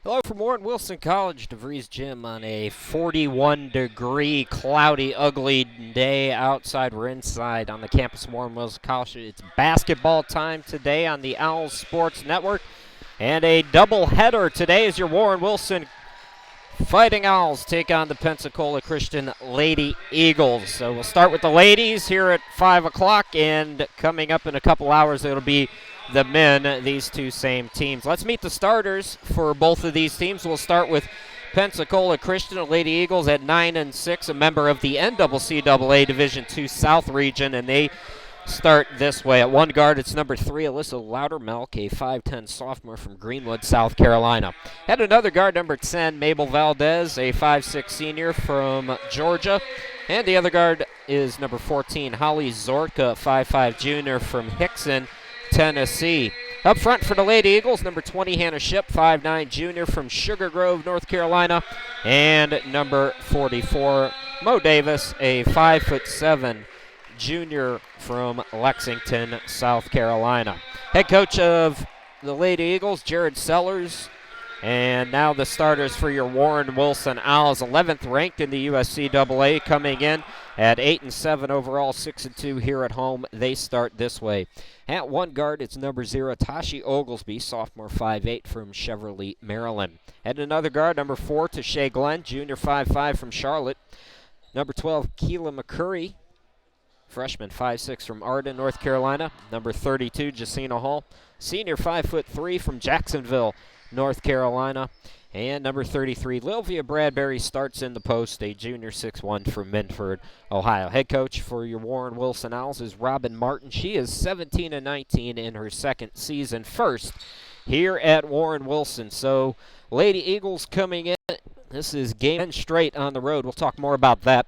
Hello from Warren Wilson College, DeVries Gym on a 41-degree, cloudy, ugly day outside. We're inside on the campus of Warren Wilson College. It's basketball time today on the Owls Sports Network. And a doubleheader today as your Warren Wilson Fighting Owls take on the Pensacola Christian Lady Eagles. So we'll start with the ladies here at 5 o'clock, and coming up in a couple hours, it'll be the men, these two same teams. Let's meet the starters for both of these teams. We'll start with Pensacola Christian Lady Eagles at 9-6, a member of the NCCAA Division II South region, and they start this way. At one guard, it's number 3, Alyssa Loudermilk, a 5'10 sophomore from Greenwood, South Carolina. At another guard, number 10, Mabel Valdez, a 5'6 senior from Georgia. And the other guard is number 14, Holly Zorka, 5'5 junior from Hickson, Tennessee. Up front for the Lady Eagles, number 20, Hannah Ship, 5'9 junior from Sugar Grove, North Carolina. And number 44, Mo Davis, a 5'7 junior from Lexington, South Carolina. Head coach of the Lady Eagles, Jared Sellers. And now the starters for your Warren Wilson Owls, 11th ranked in the USCAA, coming in at 8-7 overall, 6-2 here at home. They start this way. At one guard, it's number 0, Tashi Oglesby, sophomore, 5'8 from Cheverly, Maryland. At another guard, number 4, Tashay Glenn, junior, 5'5 from Charlotte. Number 12, Keela McCurry, freshman, 5'6 from Arden, North Carolina. Number 32, Jacina Hall, senior, 5'3 from Jacksonville, North Carolina. And number 33, Lilvia Bradbury, starts in the post, a junior, 6'1 from Minford, Ohio. Head coach for your Warren Wilson Owls is Robin Martin. She is 17-19 in her second season, first here at Warren Wilson. So Lady Eagles coming in. This is game 10 straight on the road. We'll talk more about that,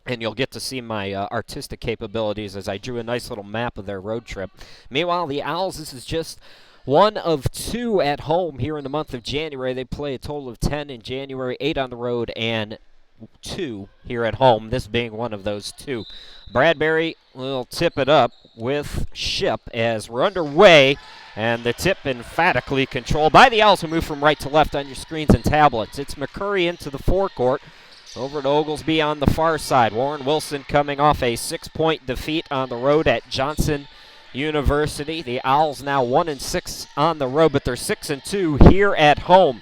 and you'll get to see my artistic capabilities as I drew a nice little map of their road trip. Meanwhile, the Owls, this is just one of 2 at home here in the month of January. They play a total of 10 in January, 8 on the road, and 2 here at home, this being one of those 2. Bradbury will tip it up with Ship as we're underway, and the tip emphatically controlled by the Owls, who move from right to left on your screens and tablets. It's McCurry into the forecourt. Over to Oglesby on the far side. Warren Wilson coming off a 6-point defeat on the road at Johnson University. The Owls now 1-6 on the road, but they're 6-2 here at home.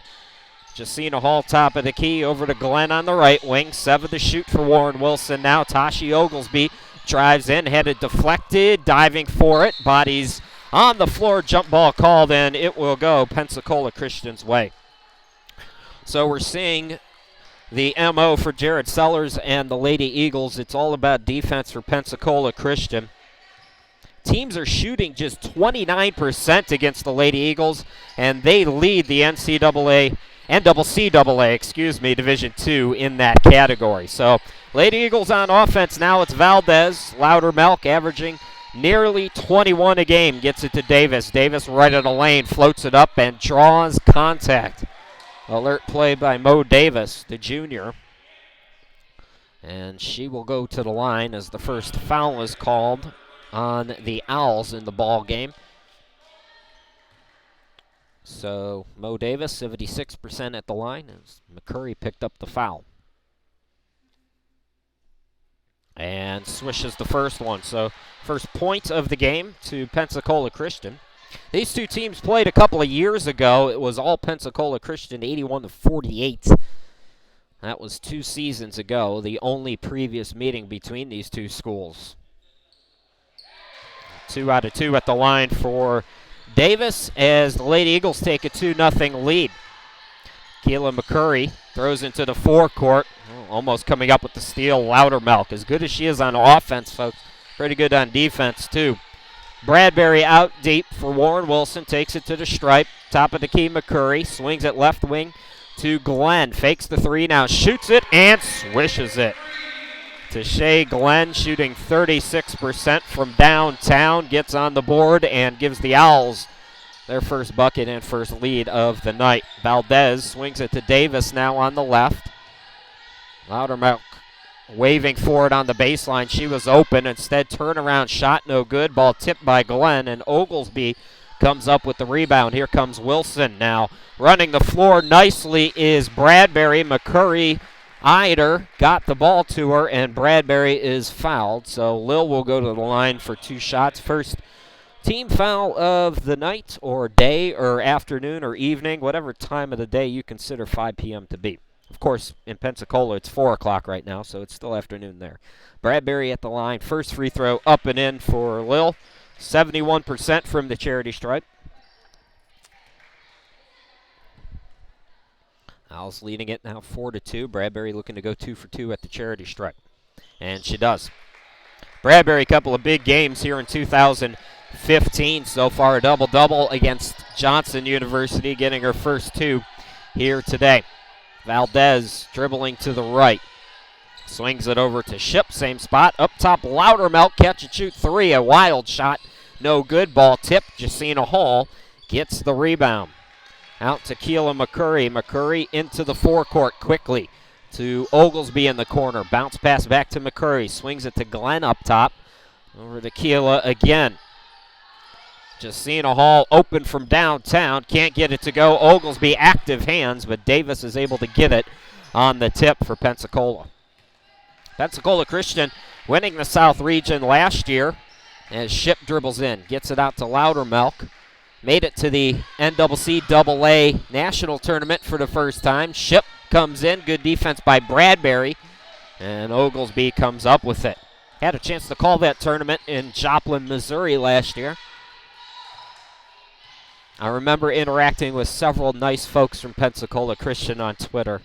Jacina Hall, top of the key, over to Glenn on the right wing. 7 to shoot for Warren Wilson now. Tashi Oglesby drives in, headed deflected, diving for it. Bodies on the floor, jump ball called, and it will go Pensacola Christian's way. So we're seeing the MO for Jared Sellers and the Lady Eagles. It's all about defense for Pensacola Christian. Teams are shooting just 29% against the Lady Eagles, and they lead the NCCAA Division II in that category. So Lady Eagles on offense now. It's Valdez, Loudermilk, averaging nearly 21 a game. Gets it to Davis. Davis right of the lane, floats it up and draws contact. Alert play by Mo Davis, the junior. And she will go to the line as the first foul is called on the Owls in the ball game. So Mo Davis, 76% at the line, as McCurry picked up the foul. And swishes the first one. So first point of the game to Pensacola Christian. These two teams played a couple of years ago. It was all Pensacola Christian, 81-48. That was 2 seasons ago, the only previous meeting between these two schools. 2 out of 2 at the line for Davis as the Lady Eagles take a 2-0 lead. Keela McCurry throws into the forecourt, almost coming up with the steal. Loudermilk, as good as she is on offense, folks, pretty good on defense too. Bradbury out deep for Warren Wilson, takes it to the stripe. Top of the key, McCurry swings it left wing to Glenn. Fakes the 3 now, shoots it and swishes it. Tashay Glenn shooting 36% from downtown, gets on the board and gives the Owls their first bucket and first lead of the night. Valdez swings it to Davis now on the left. Loudermilk waving for it on the baseline. She was open. Instead, turnaround shot no good. Ball tipped by Glenn, and Oglesby comes up with the rebound. Here comes Wilson now. Running the floor nicely is Bradbury. McCurry eyed her, got the ball to her, and Bradbury is fouled. So Lil will go to the line for 2 shots. First team foul of the night or day or afternoon or evening, whatever time of the day you consider 5 p.m. to be. Of course, in Pensacola, it's 4 o'clock right now, so it's still afternoon there. Bradbury at the line. First free throw up and in for Lil. 71% from the charity stripe. Owls leading it now 4-2. Bradbury looking to go 2 for 2 at the charity stripe. And she does. Bradbury, a couple of big games here in 2015 so far. A double-double against Johnson University, getting her first 2 here today. Valdez dribbling to the right. Swings it over to Ship, same spot. Up top, Loudermilk, catch and shoot 3. A wild shot, no good. Ball tip. Jacina Hall gets the rebound. Out to Keela McCurry. McCurry into the forecourt quickly to Oglesby in the corner. Bounce pass back to McCurry. Swings it to Glenn up top. Over to Keela again. Jacina Hall open from downtown. Can't get it to go. Oglesby active hands, but Davis is able to get it on the tip for Pensacola. Pensacola Christian winning the South Region last year as Ship dribbles in. Gets it out to Loudermilk. Made it to the NCCAA National Tournament for the first time. Ship comes in. Good defense by Bradbury. And Oglesby comes up with it. Had a chance to call that tournament in Joplin, Missouri last year. I remember interacting with several nice folks from Pensacola Christian on Twitter.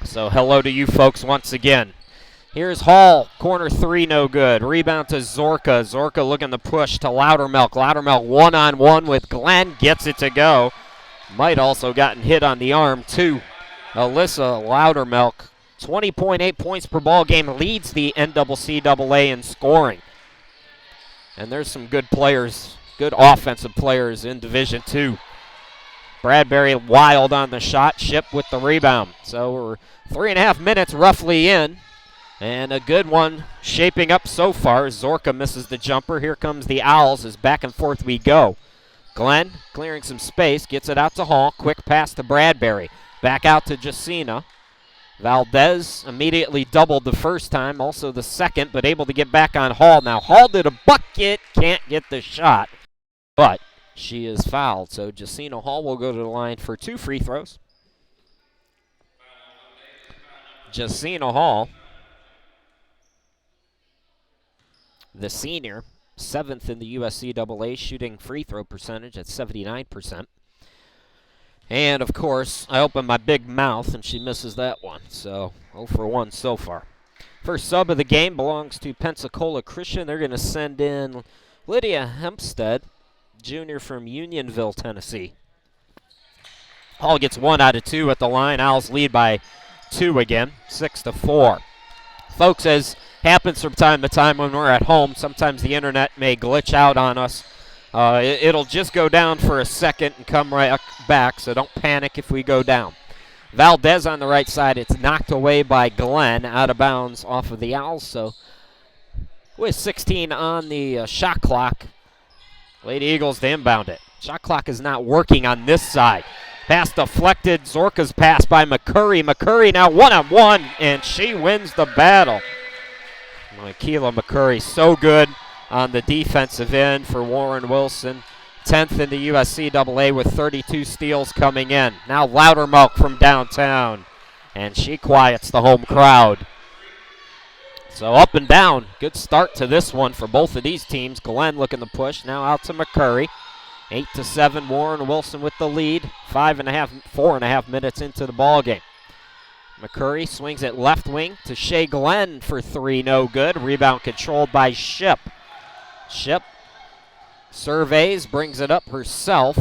So hello to you folks once again. Here's Hall, corner 3, no good. Rebound to Zorka. Zorka looking to push to Loudermilk. Loudermilk one-on-one with Glenn, gets it to go. Might also gotten hit on the arm too. Alyssa Loudermilk, 20.8 points per ball game, leads the NCCAA in scoring. And there's some good players, good offensive players in Division II. Bradbury wild on the shot, Ship with the rebound. So we're 3.5 minutes roughly in. And a good one shaping up so far. Zorka misses the jumper. Here comes the Owls as back and forth we go. Glenn clearing some space, gets it out to Hall. Quick pass to Bradbury. Back out to Jacina. Valdez immediately doubled the first time, also the second, but able to get back on Hall. Now Hall did a bucket, can't get the shot, but she is fouled. So Jacina Hall will go to the line for 2 free throws. Jacina Hall, the senior, 7th in the USCAA, shooting free throw percentage at 79%. And, of course, I open my big mouth, and she misses that one. So, 0 for 1 so far. First sub of the game belongs to Pensacola Christian. They're going to send in Lydia Hempstead, junior from Unionville, Tennessee. Hall gets 1 out of 2 at the line. Owls lead by 2 again, 6-4. Folks, as happens from time to time when we're at home, sometimes the internet may glitch out on us. It'll just go down for a second and come right back, so don't panic if we go down. Valdez on the right side. It's knocked away by Glenn, out of bounds off of the Owls. So with 16 on the shot clock, Lady Eagles to inbound it. Shot clock is not working on this side. Pass deflected. Zorka's pass by McCurry. McCurry now one-on-one, and she wins the battle. Keela McCurry, so good on the defensive end for Warren Wilson. 10th in the USCAA with 32 steals coming in. Now Loudermilk from downtown, and she quiets the home crowd. So up and down. Good start to this one for both of these teams. Glenn looking to push. Now out to McCurry. 8-7, Warren Wilson with the lead. 4.5 minutes into the ball game. McCurry swings it left wing to Shea Glenn for 3, no good. Rebound controlled by Ship. Ship surveys, brings it up herself.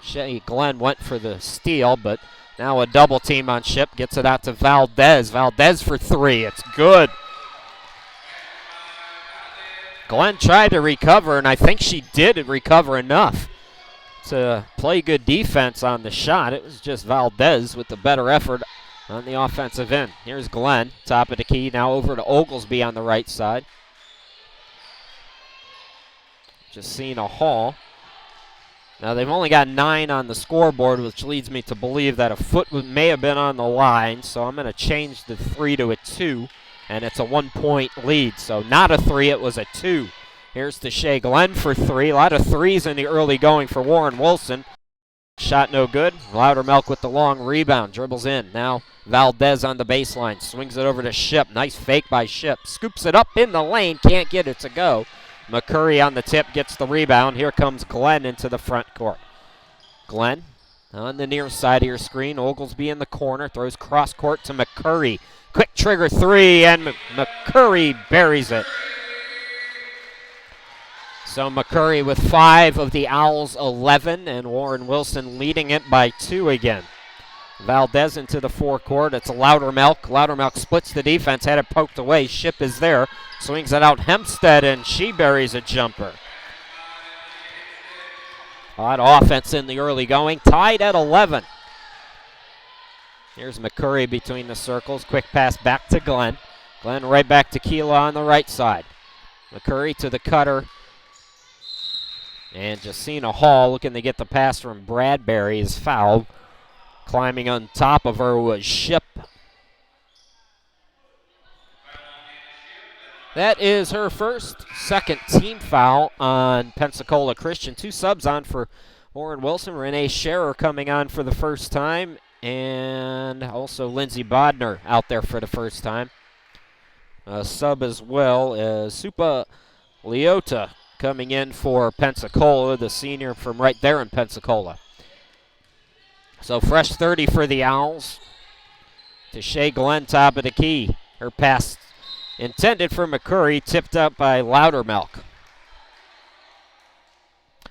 Shea Glenn went for the steal, but now a double team on Ship. Gets it out to Valdez. Valdez for 3, it's good. Glenn tried to recover, and I think she did recover enough to play good defense on the shot. It was just Valdez with the better effort on the offensive end. Here's Glenn, top of the key, now over to Oglesby on the right side. Justina Hall. Now they've only got 9 on the scoreboard, which leads me to believe that a foot may have been on the line, so I'm going to change the 3 to a 2, and it's a 1-point lead. So not a 3, it was a 2. Here's to Shea Glenn for 3. A lot of 3s in the early going for Warren Wilson. Shot no good. Loudermilk with the long rebound. Dribbles in. Now Valdez on the baseline. Swings it over to Ship. Nice fake by Ship. Scoops it up in the lane. Can't get it to go. McCurry on the tip gets the rebound. Here comes Glenn into the front court. Glenn on the near side of your screen. Oglesby in the corner. Throws cross court to McCurry. Quick trigger 3, and McCurry buries it. So McCurry with 5 of the Owls' 11, and Warren Wilson leading it by 2 again. Valdez into the forecourt. It's Loudermilk. Loudermilk splits the defense, had it poked away. Ship is there. Swings it out Hempstead, and she buries a jumper. A lot of offense in the early going. Tied at 11. Here's McCurry between the circles. Quick pass back to Glenn. Glenn right back to Keela on the right side. McCurry to the cutter. And Justina Hall looking to get the pass from Bradbury is fouled. Climbing on top of her was Ship. That is her second team foul on Pensacola Christian. 2 subs on for Warren Wilson. Renee Scherer coming on for the first time. And also Lindsey Bodner out there for the first time. Sub as well as Supa Leota coming in for Pensacola, the senior from right there in Pensacola. So fresh 30 for the Owls. To Shea Glenn, top of the key. Her pass intended for McCurry, tipped up by Loudermilk.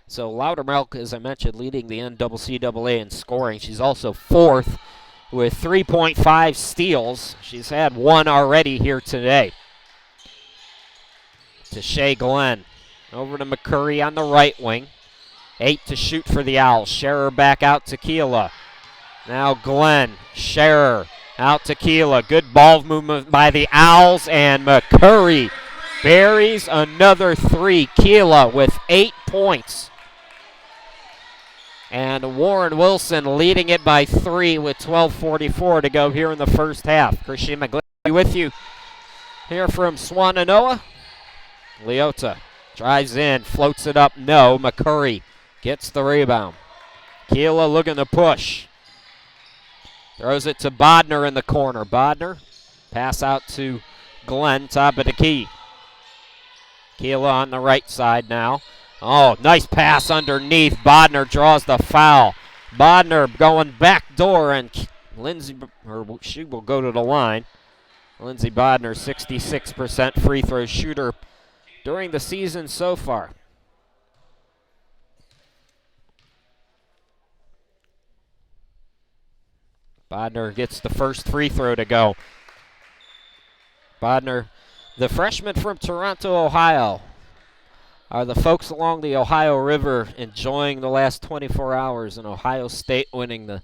So Loudermilk, as I mentioned, leading the NCAA in scoring. She's also 4th with 3.5 steals. She's had 1 already here today. To Shea Glenn. Over to McCurry on the right wing. 8 to shoot for the Owls. Scherer back out to Keela. Now Glenn. Scherer out to Keela. Good ball movement by the Owls, and McCurry buries another 3. Keela with 8 points. And Warren Wilson leading it by 3 with 12:44 to go here in the first half. Christian McGlynn with you here from Swannanoa. Leota drives in, floats it up. No, McCurry gets the rebound. Keela looking to push. Throws it to Bodner in the corner. Bodner, pass out to Glenn, top of the key. Keela on the right side now. Oh, nice pass underneath. Bodner draws the foul. Bodner going back door, and she will go to the line. Lindsey Bodner, 66% free throw shooter during the season so far. Bodner gets the first free throw to go. Bodner, the freshman from Toronto, Ohio. Are the folks along the Ohio River enjoying the last 24 hours and Ohio State winning the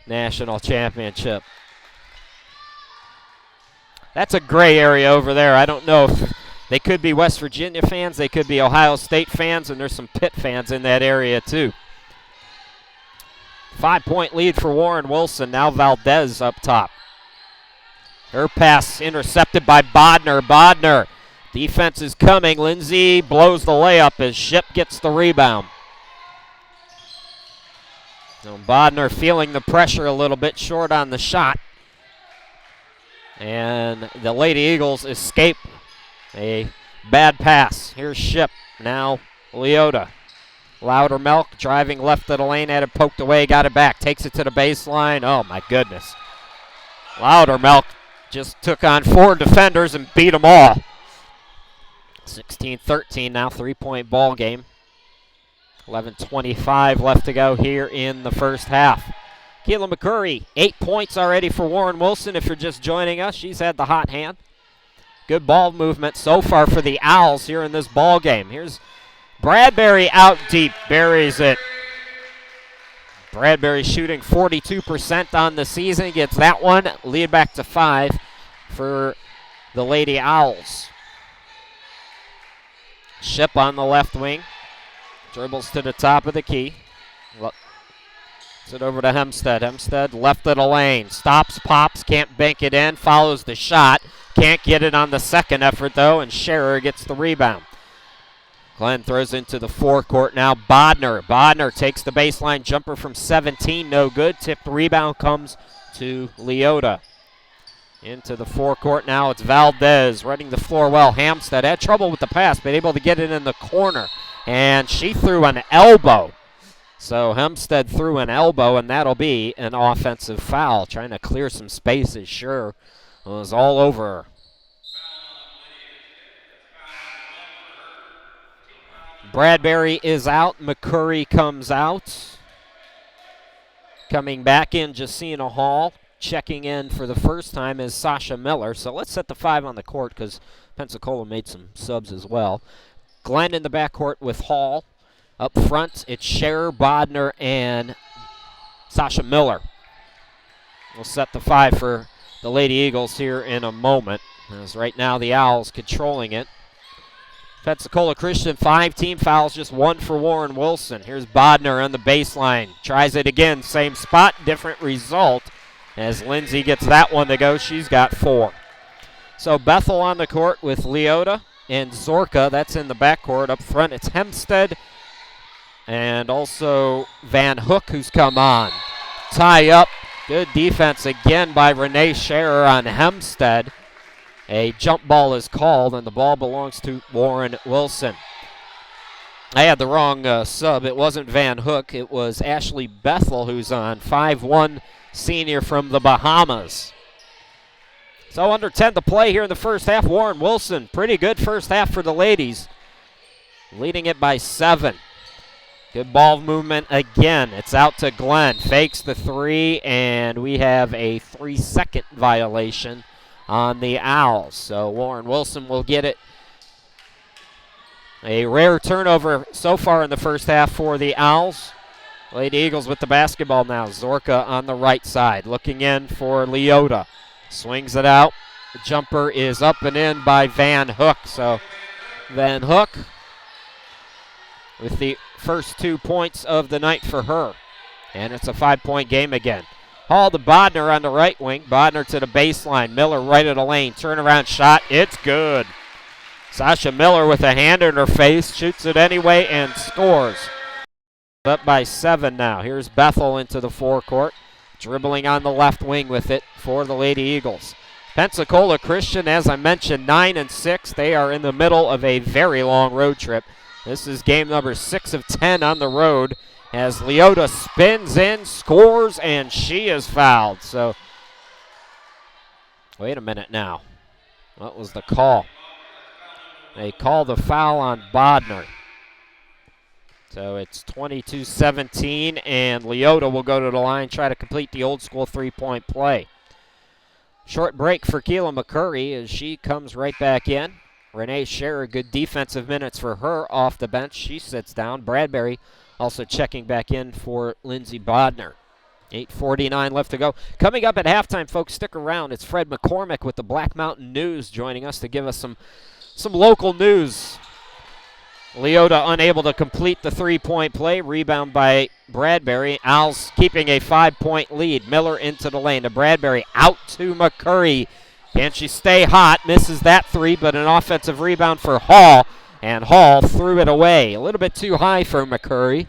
national championship? That's a gray area over there. I don't know if they could be West Virginia fans, they could be Ohio State fans, and there's some Pitt fans in that area too. 5-point lead for Warren Wilson. Now Valdez up top. Her pass intercepted by Bodner. Bodner, defense is coming. Lindsey blows the layup as Ship gets the rebound. So Bodner feeling the pressure a little bit, short on the shot. And the Lady Eagles escape a bad pass. Here's Ship. Now Leota. Loudermilk driving left of the lane, had it poked away, got it back, takes it to the baseline. Oh my goodness. Loudermilk just took on 4 defenders and beat them all. 16-13 now, 3-point ball game. 11:25 left to go here in the first half. Keela McCurry, 8 points already for Warren Wilson. If you're just joining us, she's had the hot hand. Good ball movement so far for the Owls here in this ball game. Here's Bradbury out deep, buries it. Bradbury shooting 42% on the season, gets that one. Lead back to 5 for the Lady Owls. Ship on the left wing. Dribbles to the top of the key. It's it over to Hempstead. Hempstead left of the lane. Stops, pops, can't bank it in. Follows the shot. Can't get it on the second effort, though, and Scherer gets the rebound. Glenn throws into the forecourt now. Bodner. Bodner takes the baseline jumper from 17. No good. Tipped rebound comes to Leota. Into the forecourt now. It's Valdez running the floor well. Hempstead had trouble with the pass, but able to get it in the corner. And she threw an elbow. So Hempstead threw an elbow, and that'll be an offensive foul. Trying to clear some spaces. Sure, it was all over her. Bradbury is out. McCurry comes out. Coming back in, Jacina Hall. Checking in for the first time is Sasha Miller. So let's set the 5 on the court because Pensacola made some subs as well. Glenn in the backcourt with Hall. Up front, it's Scherer, Bodner, and Sasha Miller. We'll set the 5 for the Lady Eagles here in a moment. As right now the Owls controlling it. Pensacola Christian 5 team fouls, just 1 for Warren Wilson. Here's Bodner on the baseline. Tries it again, same spot, different result. As Lindsay gets that one to go, she's got 4. So Bethel on the court with Leota and Zorka. That's in the backcourt. Up front, it's Hempstead and also Van Hook, who's come on. Tie up. Good defense again by Renee Scherer on Hempstead. A jump ball is called, and the ball belongs to Warren Wilson. I had the wrong sub. It wasn't Van Hook. It was Ashley Bethel, who's on. 5'1", senior from the Bahamas. So under 10 to play here in the first half. Warren Wilson, pretty good first half for the ladies. Leading it by 7. Good ball movement again. It's out to Glenn. Fakes the 3, and we have a 3-second violation on the Owls. So Warren Wilson will get it. A rare turnover so far in the first half for the Owls. Lady Eagles with the basketball now. Zorka on the right side. Looking in for Leota. Swings it out. The jumper is up and in by Van Hook. So Van Hook with the first 2 points of the night for her. And it's a 5-point game again. Hall to Bodner on the right wing. Bodner to the baseline. Miller right of the lane. Turnaround shot. It's good. Sasha Miller with a hand in her face. Shoots it anyway and scores. Up by 7 now. Here's Bethel into the forecourt. Dribbling on the left wing with it for the Lady Eagles. Pensacola Christian, as I mentioned, 9-6. They are in the middle of a very long road trip. This is game number 6 of 10 on the road. As Leota spins in, scores, and she is fouled. So, wait a minute now. What was the call? They call the foul on Bodner. So it's 22-17, and Leota will go to the line, try to complete the old school 3-point play. Short break for Keela McCurry as she comes right back in. Renee Scherer, good defensive minutes for her off the bench. She sits down. Bradbury also checking back in for Lindsey Bodner. 8:49 left to go. Coming up at halftime, folks, stick around. It's Fred McCormick with the Black Mountain News joining us to give us some local news. Leota unable to complete the 3-point play. Rebound by Bradbury. Owls keeping a 5-point lead. Miller into the lane to Bradbury. Out to McCurry. Can she stay hot? Misses that 3, but an offensive rebound for Hall. And Hall threw it away. A little bit too high for McCurry.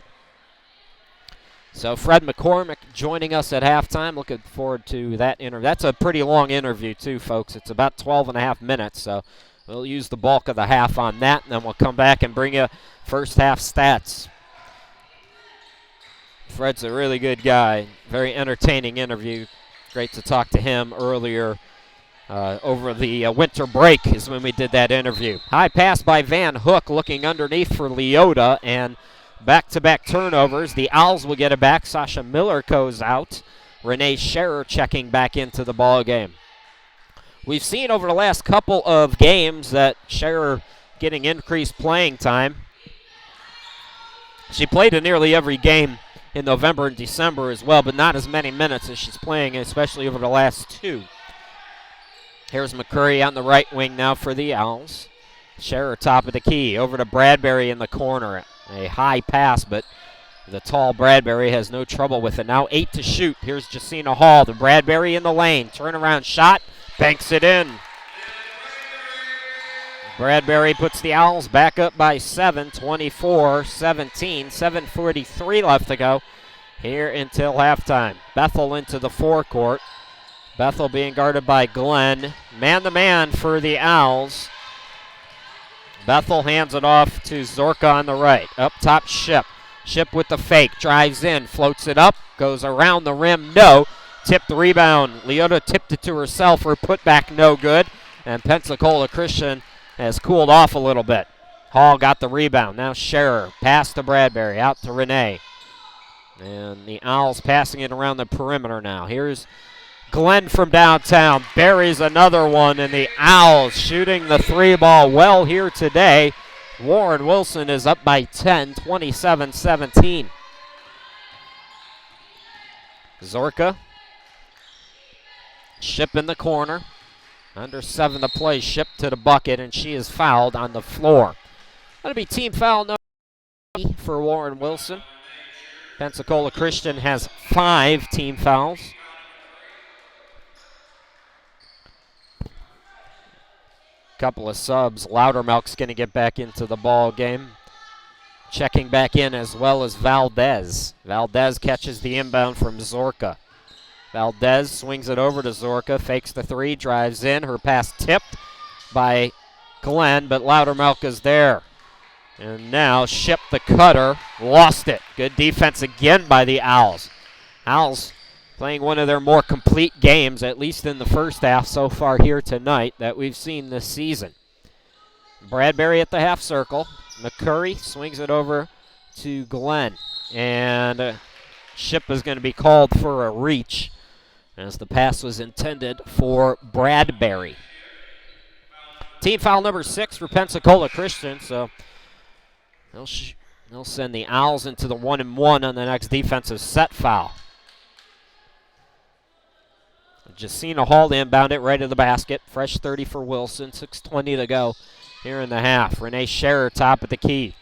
So Fred McCormick joining us at halftime. Looking forward to that interview. That's a pretty long interview too, folks. It's about 12.5 minutes, so we'll use the bulk of the half on that, and then we'll come back and bring you first half stats. Fred's a really good guy. Very entertaining interview. Great to talk to him earlier. Over the winter break is when we did that interview. High pass by Van Hook looking underneath for Leota, and back-to-back turnovers. The Owls will get it back. Sasha Miller goes out. Renee Scherer checking back into the ball game. We've seen over the last couple of games that Scherer getting increased playing time. She played in nearly every game in November and December as well, but not as many minutes as she's playing, especially over the last 2. Here's McCurry on the right wing now for the Owls. Scherer top of the key. Over to Bradbury in the corner. A high pass, but the tall Bradbury has no trouble with it. Now 8 to shoot. Here's Jacina Hall. The Bradbury in the lane. Turnaround shot. Banks it in. Bradbury puts the Owls back up by 7, 24-17. 7:43 left to go here until halftime. Bethel into the forecourt. Bethel being guarded by Glenn. Man-to-man for the Owls. Bethel hands it off to Zorka on the right. Up top, Ship. Ship with the fake. Drives in. Floats it up. Goes around the rim. No. Tipped the rebound. Leota tipped it to herself. Her putback no good. And Pensacola Christian has cooled off a little bit. Hall got the rebound. Now Scherer. Pass to Bradbury. Out to Renee. And the Owls passing it around the perimeter now. Here's Glenn from downtown buries another one, and the Owls shooting the three ball well here today. Warren Wilson is up by 10, 27-17. Zorka. Ship in the corner. Under 7 to play. Ship to the bucket, and she is fouled on the floor. That'll be team foul number 3 for Warren Wilson. Pensacola Christian has 5 team fouls. Couple of subs. Loudermilk's going to get back into the ball game. Checking back in as well as Valdez. Valdez catches the inbound from Zorka. Valdez swings it over to Zorka, fakes the 3, drives in. Her pass tipped by Glenn, but Loudermilk is there. And now Ship the cutter, lost it. Good defense again by the Owls. Owls playing one of their more complete games, at least in the first half so far here tonight, that we've seen this season. Bradbury at the half circle. McCurry swings it over to Glenn. And Ship is going to be called for a reach, as the pass was intended for Bradbury. Team foul number 6 for Pensacola Christian, so they'll send the Owls into the 1-and-1 on the next defensive set foul. Jacina Hall inbound it right to the basket. Fresh 30 for Wilson. 6:20 to go here in the half. Renee Scherer top of the key.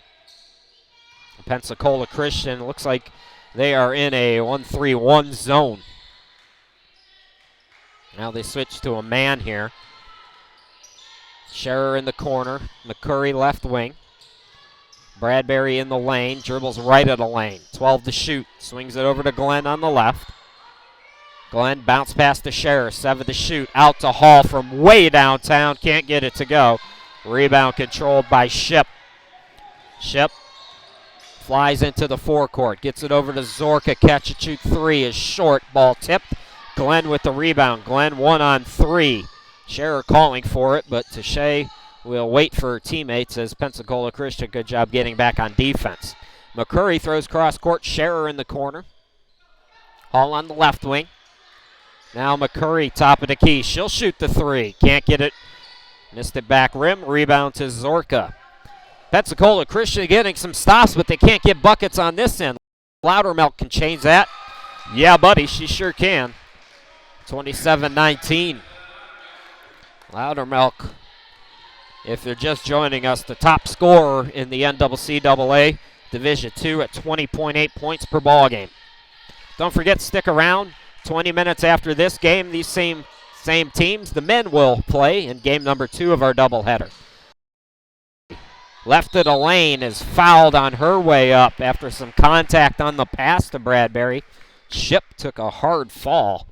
Pensacola Christian looks like they are in a 1-3-1 zone. Now they switch to a man here. Scherer in the corner. McCurry left wing. Bradbury in the lane. Dribbles right of the lane. 12 to shoot. Swings it over to Glenn on the left. Glenn bounce pass to Scherer. 7 to shoot. Out to Hall from way downtown. Can't get it to go. Rebound controlled by Ship. Ship flies into the forecourt. Gets it over to Zorka. Catch and shoot 3 is short. Ball tipped. Glenn with the rebound. Glenn 1-on-3. Scherer calling for it, but Tashay will wait for her teammates as Pensacola Christian. Good job getting back on defense. McCurry throws cross court. Scherer in the corner. Hall on the left wing. Now McCurry top of the key. She'll shoot the 3. Can't get it. Missed it back rim. Rebound to Zorka. Pensacola Christian getting some stops, but they can't get buckets on this end. Loudermilk can change that. Yeah, buddy, she sure can. 27-19. Loudermilk, if they're just joining us, the top scorer in the NCAA Division II at 20.8 points per ball game. Don't forget, stick around. 20 minutes after this game, these same teams, the men will play in game number 2 of our doubleheader. Left of the lane is fouled on her way up after some contact on the pass to Bradbury. Ship took a hard fall.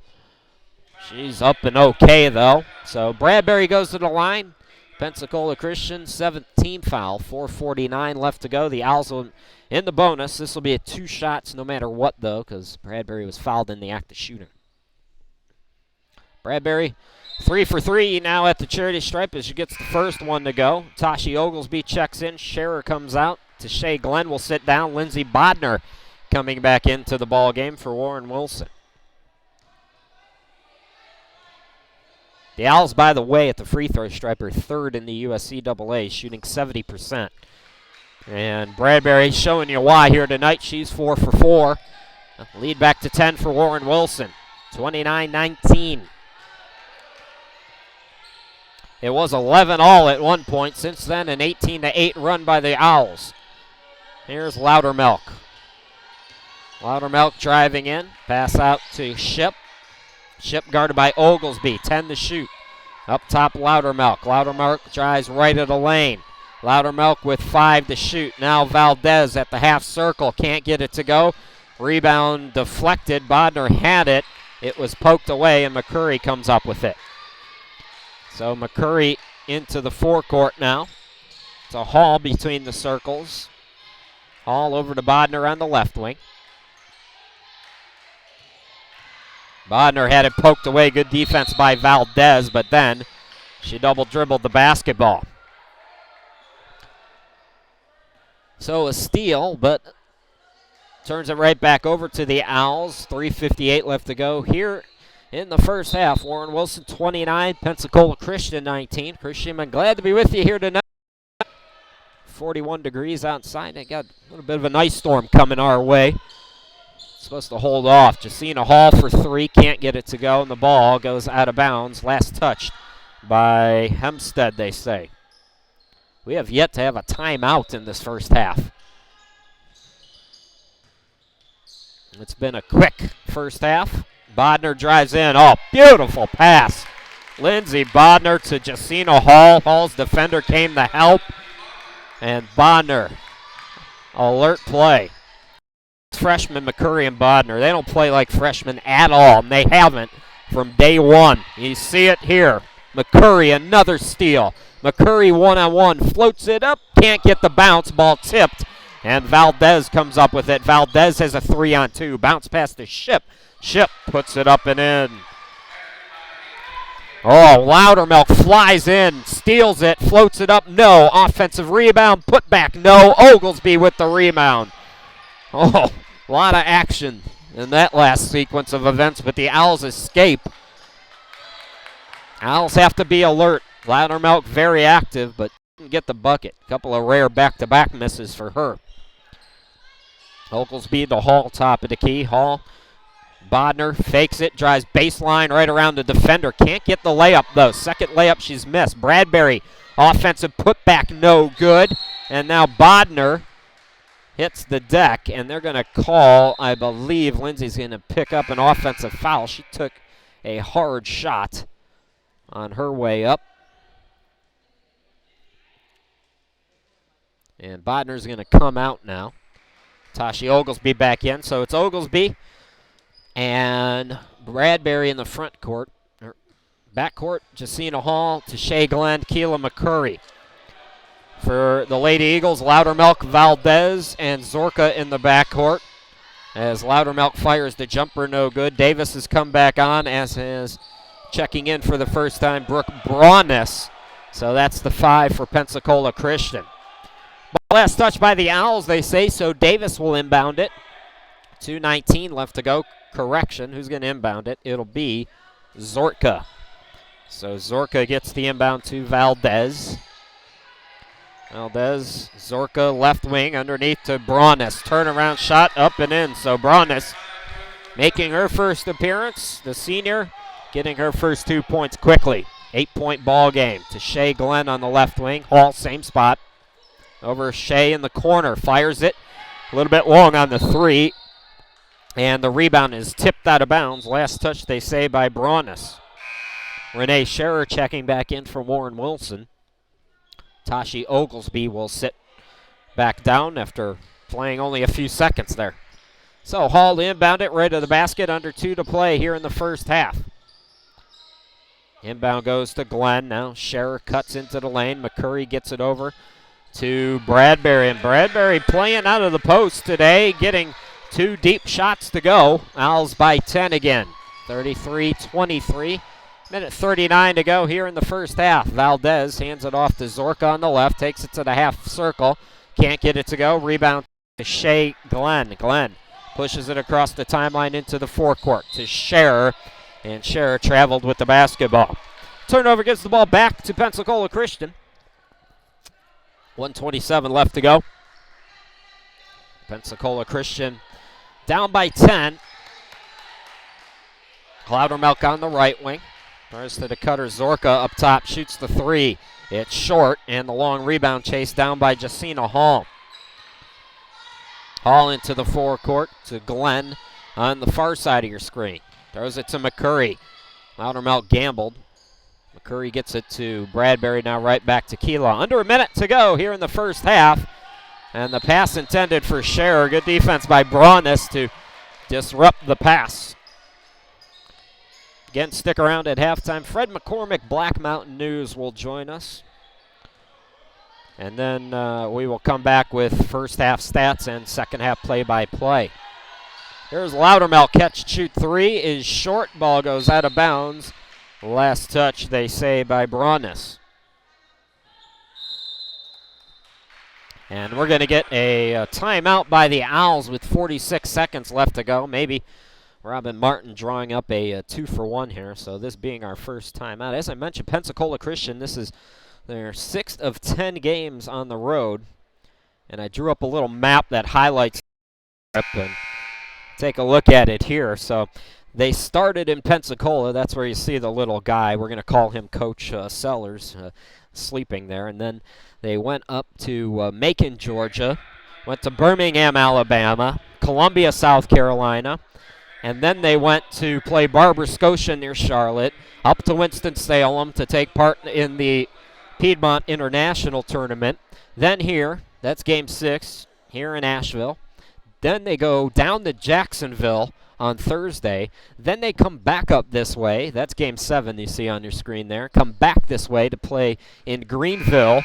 She's up and okay, though. So Bradbury goes to the line. Pensacola Christian, 17 foul, 4:49 left to go. The Owls will in the bonus. This will be a 2 shots no matter what, though, because Bradbury was fouled in the act of shooting. Bradbury, 3 for 3 now at the charity stripe as she gets the first one to go. Tashi Oglesby checks in. Scherer comes out. Tashay Glenn will sit down. Lindsey Bodner coming back into the ball game for Warren Wilson. The Owls, by the way, at the free throw stripe are 3rd in the USCAA, shooting 70%. And Bradbury showing you why here tonight. She's 4 for 4. Lead back to 10 for Warren Wilson. 29-19. It was 11 all at one point. Since then, an 18-8 run by the Owls. Here's Loudermilk. Loudermilk driving in. Pass out to Ship. Ship guarded by Oglesby. 10 to shoot. Up top, Loudermilk. Loudermilk drives right of the lane. Loudermilk with 5 to shoot. Now Valdez at the half circle. Can't get it to go. Rebound deflected. Bodner had it. It was poked away, and McCurry comes up with it. So McCurry into the forecourt now. It's a Hall between the circles. Hall over to Bodner on the left wing. Bodner had it poked away. Good defense by Valdez, but then she double dribbled the basketball. So a steal, but turns it right back over to the Owls. 3:58 left to go here in the first half. Warren Wilson 29, Pensacola Christian 19. Christian, I'm glad to be with you here tonight. 41 degrees outside. I got a little bit of an ice storm coming our way. Supposed to hold off. Jacina Hall for 3. Can't get it to go, and the ball goes out of bounds. Last touched by Hempstead, they say. We have yet to have a timeout in this first half. It's been a quick first half. Bodner drives in. Oh, beautiful pass. Lindsey Bodner to Jacina Hall. Hall's defender came to help. And Bodner, alert play. Freshmen McCurry and Bodner, they don't play like freshmen at all, and they haven't from day one. You see it here. McCurry, another steal. McCurry one-on-one, floats it up, can't get the bounce, ball tipped, and Valdez comes up with it. Valdez has a 3-on-2, bounce pass to Ship. Ship puts it up and in. Oh, Loudermilk flies in, steals it, floats it up, no. Offensive rebound, put back, no. Oglesby with the rebound. Oh, a lot of action in that last sequence of events, but the Owls escape. Owls have to be alert. Loudermilk very active, but didn't get the bucket. A couple of rare back-to-back misses for her. Oglesby to Hall, top of the key. Hall, Bodner fakes it, drives baseline right around the defender. Can't get the layup, though. Second layup she's missed. Bradbury, offensive putback, no good. And now Bodner hits the deck, and they're going to call, I believe, Lindsay's going to pick up an offensive foul. She took a hard shot on her way up. And Bodner's going to come out now. Tashi Oglesby back in, so it's Oglesby and Bradbury in the front court. Back court, Jacina Hall to Shea Glenn, Keela McCurry. For the Lady Eagles, Loudermilk, Valdez, and Zorka in the backcourt. As Loudermilk fires the jumper, no good. Davis has come back on, as is checking in for the first time, Brooke Brauness. So that's the 5 for Pensacola Christian. Last touch by the Owls, they say, so Davis will inbound it. 2:19 left to go. Correction, who's going to inbound it? It'll be Zorka. So Zorka gets the inbound to Valdez. Valdez, Zorka left wing underneath to Brauness. Turnaround shot up and in. So Brauness making her first appearance. The senior getting her first 2 points quickly. 8-point ball game to Shea Glenn on the left wing. Hall, same spot. Over Shea in the corner. Fires it a little bit long on the 3. And the rebound is tipped out of bounds. Last touch, they say, by Brauness. Renee Scherer checking back in for Warren Wilson. Tashi Oglesby will sit back down after playing only a few seconds there. So Hall inbound it right to the basket, under 2 to play here in the first half. Inbound goes to Glenn. Now Scherer cuts into the lane. McCurry gets it over to Bradbury. And Bradbury playing out of the post today, getting 2 deep shots to go. Owls by 10 again. 33-23. Minute 39 to go here in the first half. Valdez hands it off to Zorka on the left, takes it to the half circle. Can't get it to go. Rebound to Shea Glenn. Glenn pushes it across the timeline into the forecourt to Scherer, and Scherer traveled with the basketball. Turnover gets the ball back to Pensacola Christian. 1:27 left to go. Pensacola Christian down by 10. Loudermilk on the right wing. First to the cutter, Zorka up top, shoots the 3. It's short, and the long rebound chase down by Jacina Hall. Hall into the forecourt to Glenn on the far side of your screen. Throws it to McCurry. Loudermilk gambled. McCurry gets it to Bradbury, now right back to Keelaw. Under a minute to go here in the first half. And the pass intended for Scherer. Good defense by Braunis to disrupt the pass. Again, stick around at halftime. Fred McCormick, Black Mountain News, will join us. And then we will come back with first half stats and second half play-by-play. Here's Loudermilk. Catch, shoot three is short. Ball goes out of bounds. Last touch, they say, by Braunis. And we're going to get a timeout by the Owls with 46 seconds left to go. Maybe Robin Martin drawing up a 2-for-1 here. So this being our first timeout. As I mentioned, Pensacola Christian, this is their 6th of 10 games on the road. And I drew up a little map that highlights the trip, and take a look at it here. So they started in Pensacola. That's where you see the little guy. We're going to call him Coach Sellers, sleeping there. And then they went up to Macon, Georgia, went to Birmingham, Alabama, Columbia, South Carolina, and then they went to play Barber Scotia near Charlotte, up to Winston-Salem to take part in the Piedmont International Tournament. Then here, that's Game 6, here in Asheville. Then they go down to Jacksonville on Thursday. Then they come back up this way. That's Game 7 you see on your screen there. Come back this way to play in Greenville.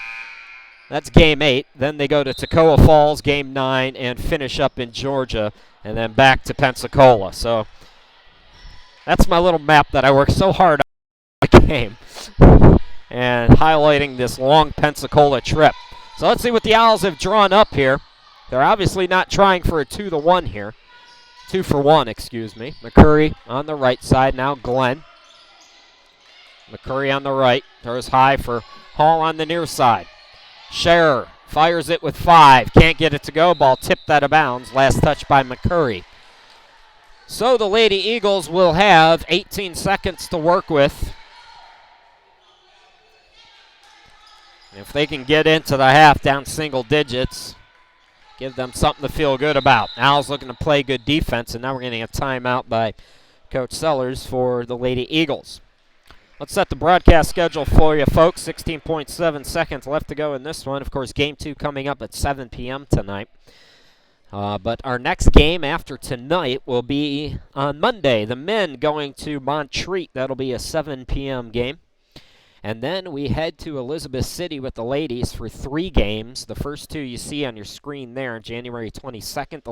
That's Game 8. Then they go to Toccoa Falls, Game 9, and finish up in Georgia, and then back to Pensacola. So that's my little map that I worked so hard on the game, and highlighting this long Pensacola trip. So let's see what the Owls have drawn up here. They're obviously not trying for a 2-1 here. 2-for-1, excuse me. McCurry on the right side, now Glenn. McCurry on the right, throws high for Hall on the near side. Scherer fires it with 5. Can't get it to go. Ball tipped out of bounds. Last touch by McCurry. So the Lady Eagles will have 18 seconds to work with. If they can get into the half down single digits, give them something to feel good about. Owls looking to play good defense, and now we're getting a timeout by Coach Sellers for the Lady Eagles. Let's set the broadcast schedule for you, folks. 16.7 seconds left to go in this one. Of course, Game 2 coming up at 7 p.m. tonight. But our next game after tonight will be on Monday. The men going to Montreat. That'll be a 7 p.m. game. And then we head to Elizabeth City with the ladies for 3 games. The first 2 you see on your screen there, January 22nd. The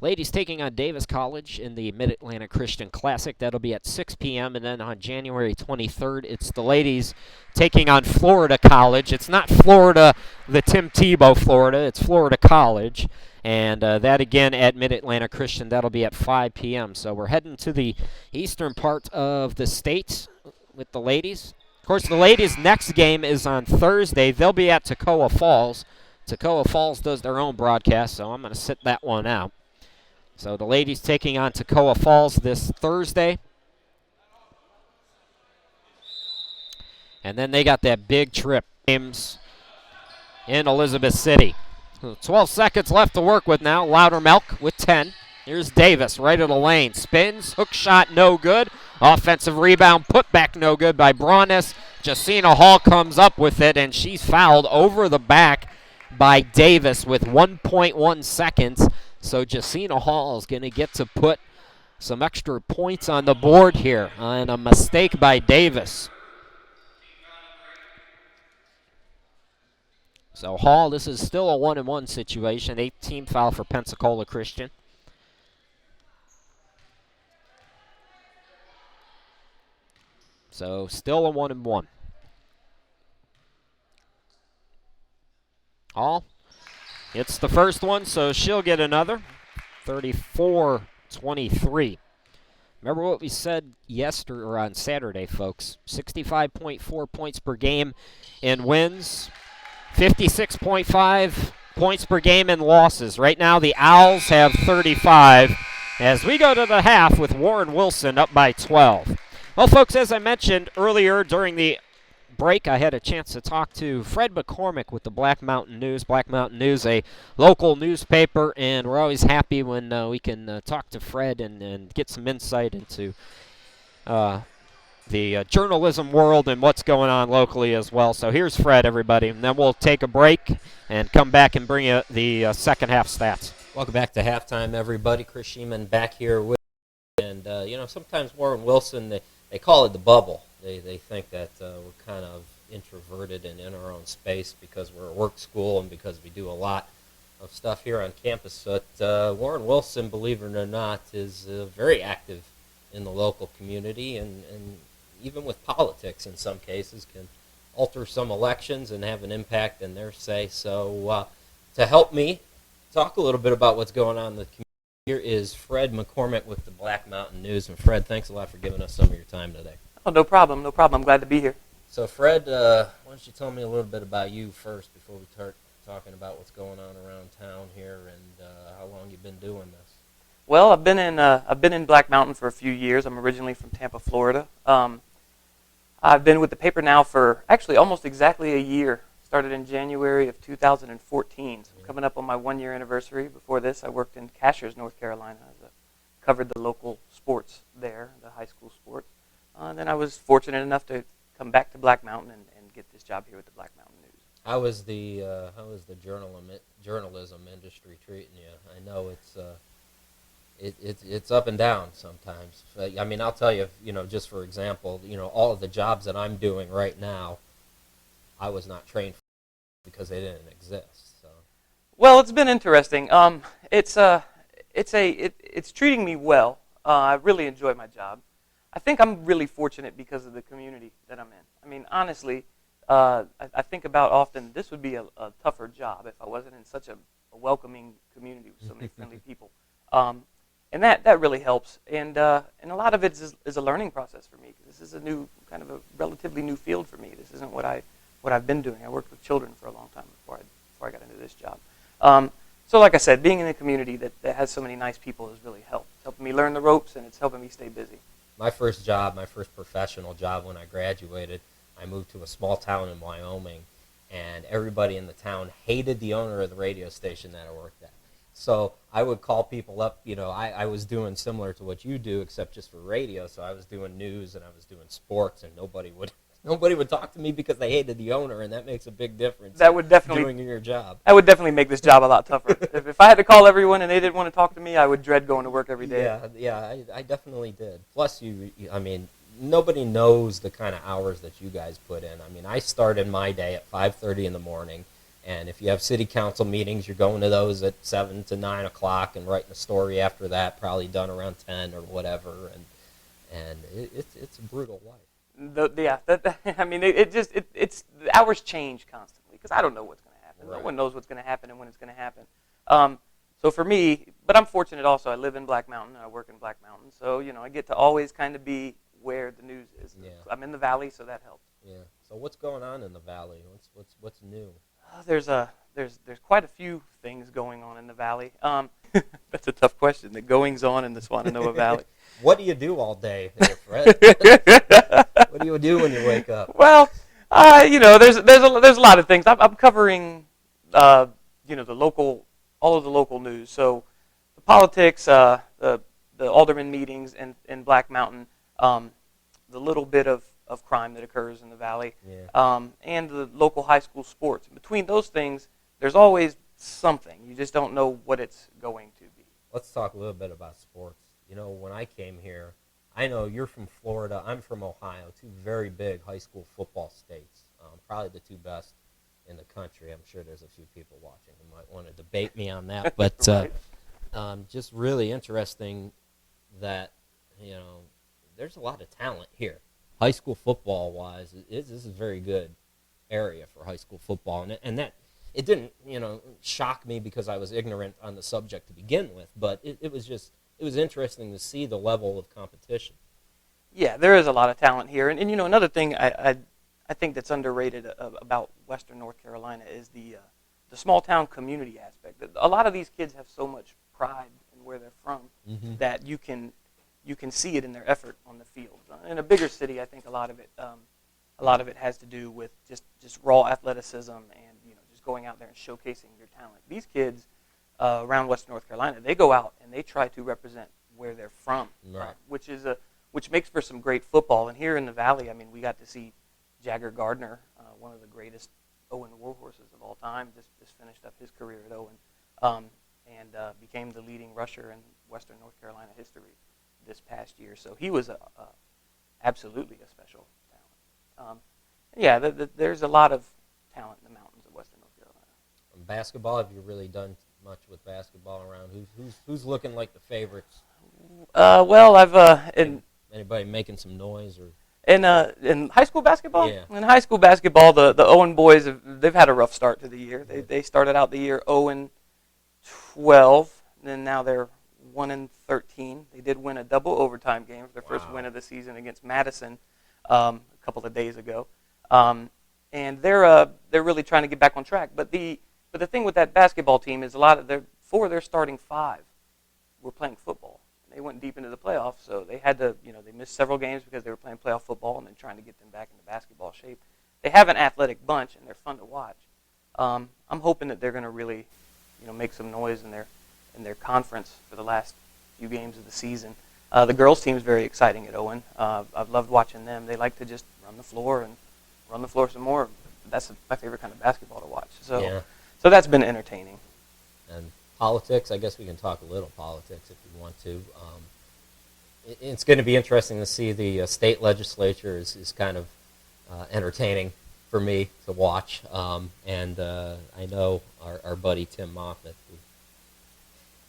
ladies taking on Davis College in the Mid-Atlantic Christian Classic. That'll be at 6 p.m. And then on January 23rd, it's the ladies taking on Florida College. It's not Florida, the Tim Tebow Florida. It's Florida College. And that again at Mid-Atlantic Christian. That'll be at 5 p.m. So we're heading to the eastern part of the state with the ladies. Of course, the ladies' next game is on Thursday. They'll be at Toccoa Falls. Toccoa Falls does their own broadcast, so I'm going to sit that one out. So the ladies taking on Toccoa Falls this Thursday. And then they got that big trip games in Elizabeth City. 12 seconds left to work with now. Loudermilk with 10. Here's Davis right of the lane. Spins, hook shot, no good. Offensive rebound, put back no good by Braunis. Jacina Hall comes up with it, and she's fouled over the back by Davis with 1.1 seconds. So Jacina Hall is going to get to put some extra points on the board here on a mistake by Davis. So Hall, this is still a 1-1 situation. 18th foul for Pensacola Christian. So still a 1-1. Hall hits the first one, so she'll get another. 34-23. Remember what we said yesterday or on Saturday, folks. 65.4 points per game in wins. 56.5 points per game in losses. Right now the Owls have 35 as we go to the half with Warren Wilson up by 12. Well, folks, as I mentioned earlier during the break, I had a chance to talk to Fred McCormick with the Black Mountain News. Black Mountain News, a local newspaper, and we're always happy when we can talk to Fred and get some insight into the journalism world and what's going on locally as well. So here's Fred, everybody, and then we'll take a break and come back and bring you the second half stats. Welcome back to halftime, everybody. Chris Sheeman back here with you. And, sometimes Warren Wilson, they call it the bubble. They think that we're kind of introverted and in our own space because we're a work school and because we do a lot of stuff here on campus. But Warren Wilson, believe it or not, is very active in the local community and even with politics in some cases, can alter some elections and have an impact in their say. So to help me talk a little bit about what's going on in the community, here is Fred McCormick with the Black Mountain News. And Fred, thanks a lot for giving us some of your time today. Oh, no problem. I'm glad to be here. So Fred, why don't you tell me a little bit about you first before we start talking about what's going on around town here and how long you've been doing this? Well, I've been in Black Mountain for a few years. I'm originally from Tampa, Florida. I've been with the paper now for actually almost exactly a year. Started in January of 2014. So I'm coming up on my 1-year anniversary. Before this, I worked in Cashiers, North Carolina. Covered the local sports there, the high school sports. Then I was fortunate enough to come back to Black Mountain and get this job here with the Black Mountain News. How is the journalism industry treating you? I know it's up and down sometimes. I mean, I'll tell you, just for example, all of the jobs that I'm doing right now, I was not trained for because they didn't exist. So. Well, it's been interesting. It's treating me well. I really enjoy my job. I think I'm really fortunate because of the community that I'm in. I mean, honestly, I think about often this would be a tougher job if I wasn't in such a welcoming community with so many friendly people. And that really helps. And a lot of it is a learning process for me. This is a new, kind of a relatively new field for me. This isn't what I've been doing. I worked with children for a long time before I got into this job. So like I said, being in a community that has so many nice people has really helped. It's helping me learn the ropes, and it's helping me stay busy. My first professional job when I graduated, I moved to a small town in Wyoming, and everybody in the town hated the owner of the radio station that I worked at. So I would call people up, I was doing similar to what you do, except just for radio. So I was doing news and I was doing sports, and nobody would talk to me because they hated the owner, and that makes a big difference. That would definitely doing your job. That would definitely make this job a lot tougher. if I had to call everyone and they didn't want to talk to me, I would dread going to work every day. Yeah, I definitely did. Plus, nobody knows the kind of hours that you guys put in. I mean, I started my day at 5:30 in the morning. And if you have city council meetings, you're going to those at 7 to 9 o'clock and writing a story after that, probably done around 10 or whatever. And it's a brutal life. It's the hours change constantly because I don't know what's going to happen. Right. No one knows what's going to happen and when it's going to happen. So for me, but I'm fortunate also. I live in Black Mountain and I work in Black Mountain. So, I get to always kind of be where the news is. Yeah. I'm in the valley, so that helps. Yeah. So what's going on in the valley? What's new? There's quite a few things going on in the valley. That's a tough question. The goings on in the Swannanoa Valley. What do you do all day, Fred? What do you do when you wake up? Well, there's a lot of things. I'm covering all of the local news. So the politics, the alderman meetings in Black Mountain, the little bit of crime that occurs in the valley, and the local high school sports. Between those things, there's always something. You just don't know what it's going to be. Let's talk a little bit about sports. When I came here, I know you're from Florida, I'm from Ohio, two very big high school football states, probably the two best in the country. I'm sure there's a few people watching who might want to debate me on that, but right. Just really interesting that, there's a lot of talent here. High school football-wise, this is a very good area for high school football, and that it didn't shock me because I was ignorant on the subject to begin with, but it was interesting to see the level of competition. Yeah, there is a lot of talent here, and another thing I think that's underrated about Western North Carolina is the small town community aspect. A lot of these kids have so much pride in where they're from that you can see it in their effort on the field. In a bigger city, I think a lot of it A lot of it has to do with just raw athleticism and just going out there and showcasing your talent. These kids around Western North Carolina, they go out and they try to represent where they're from, Right. which makes for some great football. And here in the Valley, I mean, we got to see Jagger Gardner, one of the greatest Owen warhorses of all time, just finished up his career at Owen, and became the leading rusher in Western North Carolina history this past year. So he was absolutely a special talent. There's a lot of talent in the mountains of Western North Carolina. Basketball, have you really done much with basketball around? Who's looking like the favorites? Well, Anybody making some noise or? In high school basketball? Yeah. In high school basketball, the Owen boys, they've had a rough start to the year. They started out the year 0-12, and then now they're 1-13. They did win a double overtime game for their first win of the season against Madison a couple of days ago. And they're really trying to get back on track. But the thing with that basketball team is four of their starting five were playing football. They went deep into the playoffs, so they had to, they missed several games because they were playing playoff football and then trying to get them back into basketball shape. They have an athletic bunch, and they're fun to watch. I'm hoping that they're going to really, make some noise in their conference for the last few games of the season. The girls' team is very exciting at Owen. I've loved watching them. They like to just run the floor some more. That's my favorite kind of basketball to watch. So that's been entertaining. And politics, I guess we can talk a little politics if you want to. It's going to be interesting to see the state legislature is kind of entertaining for me to watch. And I know our buddy Tim Moffitt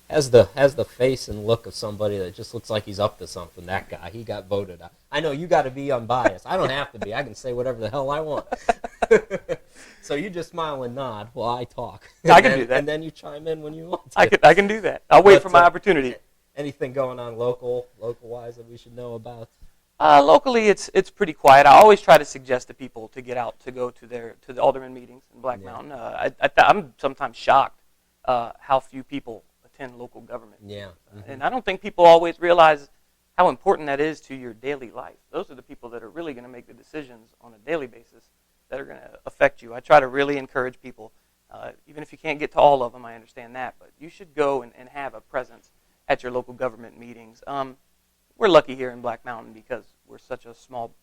has the face and look of somebody that just looks like he's up to something. That guy, he got voted out. I know you got to be unbiased. I don't have to be. I can say whatever the hell I want. So you just smile and nod while I talk. I can do that. And then you chime in when you want to. I can do that. I'll wait for my opportunity. Anything going on local-wise that we should know about? Locally, it's pretty quiet. I always try to suggest to people to get out to go to the alderman meetings in Black Mountain. I'm sometimes shocked how few people attend local government. Yeah. Mm-hmm. And I don't think people always realize how important that is to your daily life. Those are the people that are really going to make the decisions on a daily basis that are going to affect you. I try to really encourage people, even if you can't get to all of them, I understand that, but you should go and have a presence at your local government meetings. We're lucky here in Black Mountain because we're such a small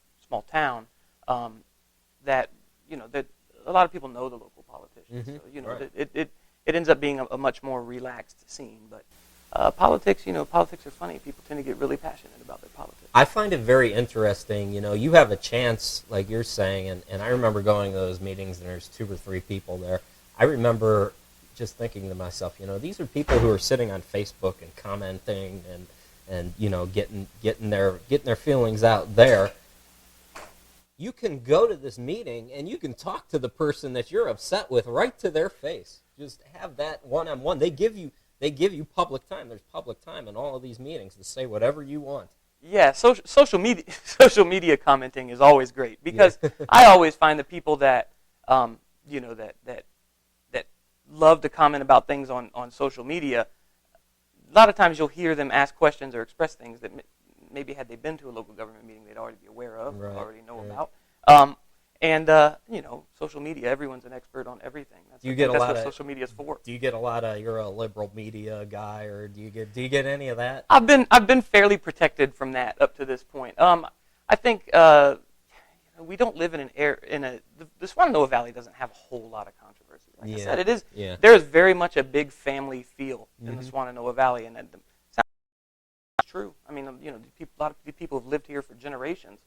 town that that a lot of people know the local politicians. Mm-hmm. So Right. it ends up being a much more relaxed scene. But politics are funny. People tend to get really passionate about their politics. I find it very interesting. You have a chance, like you're saying, and I remember going to those meetings and there's 2 or 3 people there. I remember just thinking to myself, these are people who are sitting on Facebook and commenting and getting their feelings out there. You can go to this meeting and you can talk to the person that you're upset with right to their face. Just have that one-on-one. They give you public time. There's public time in all of these meetings to say whatever you want. Yeah, social media commenting is always great because I always find the people that that love to comment about things on social media. A lot of times you'll hear them ask questions or express things that maybe had they been to a local government meeting they'd already be aware of, Right, or already know right. about. Social media, everyone's an expert on everything. That's what social media is for. Do you get a lot of? You're a liberal media guy, or do you get any of that? I've been fairly protected from that up to this point. I think we don't live in the Shenandoah Valley doesn't have a whole lot of controversy. Like I said, it is. Yeah. There is very much a big family feel in the Mhm. Shenandoah Valley, and that's true. I mean, a lot of people have lived here for generations.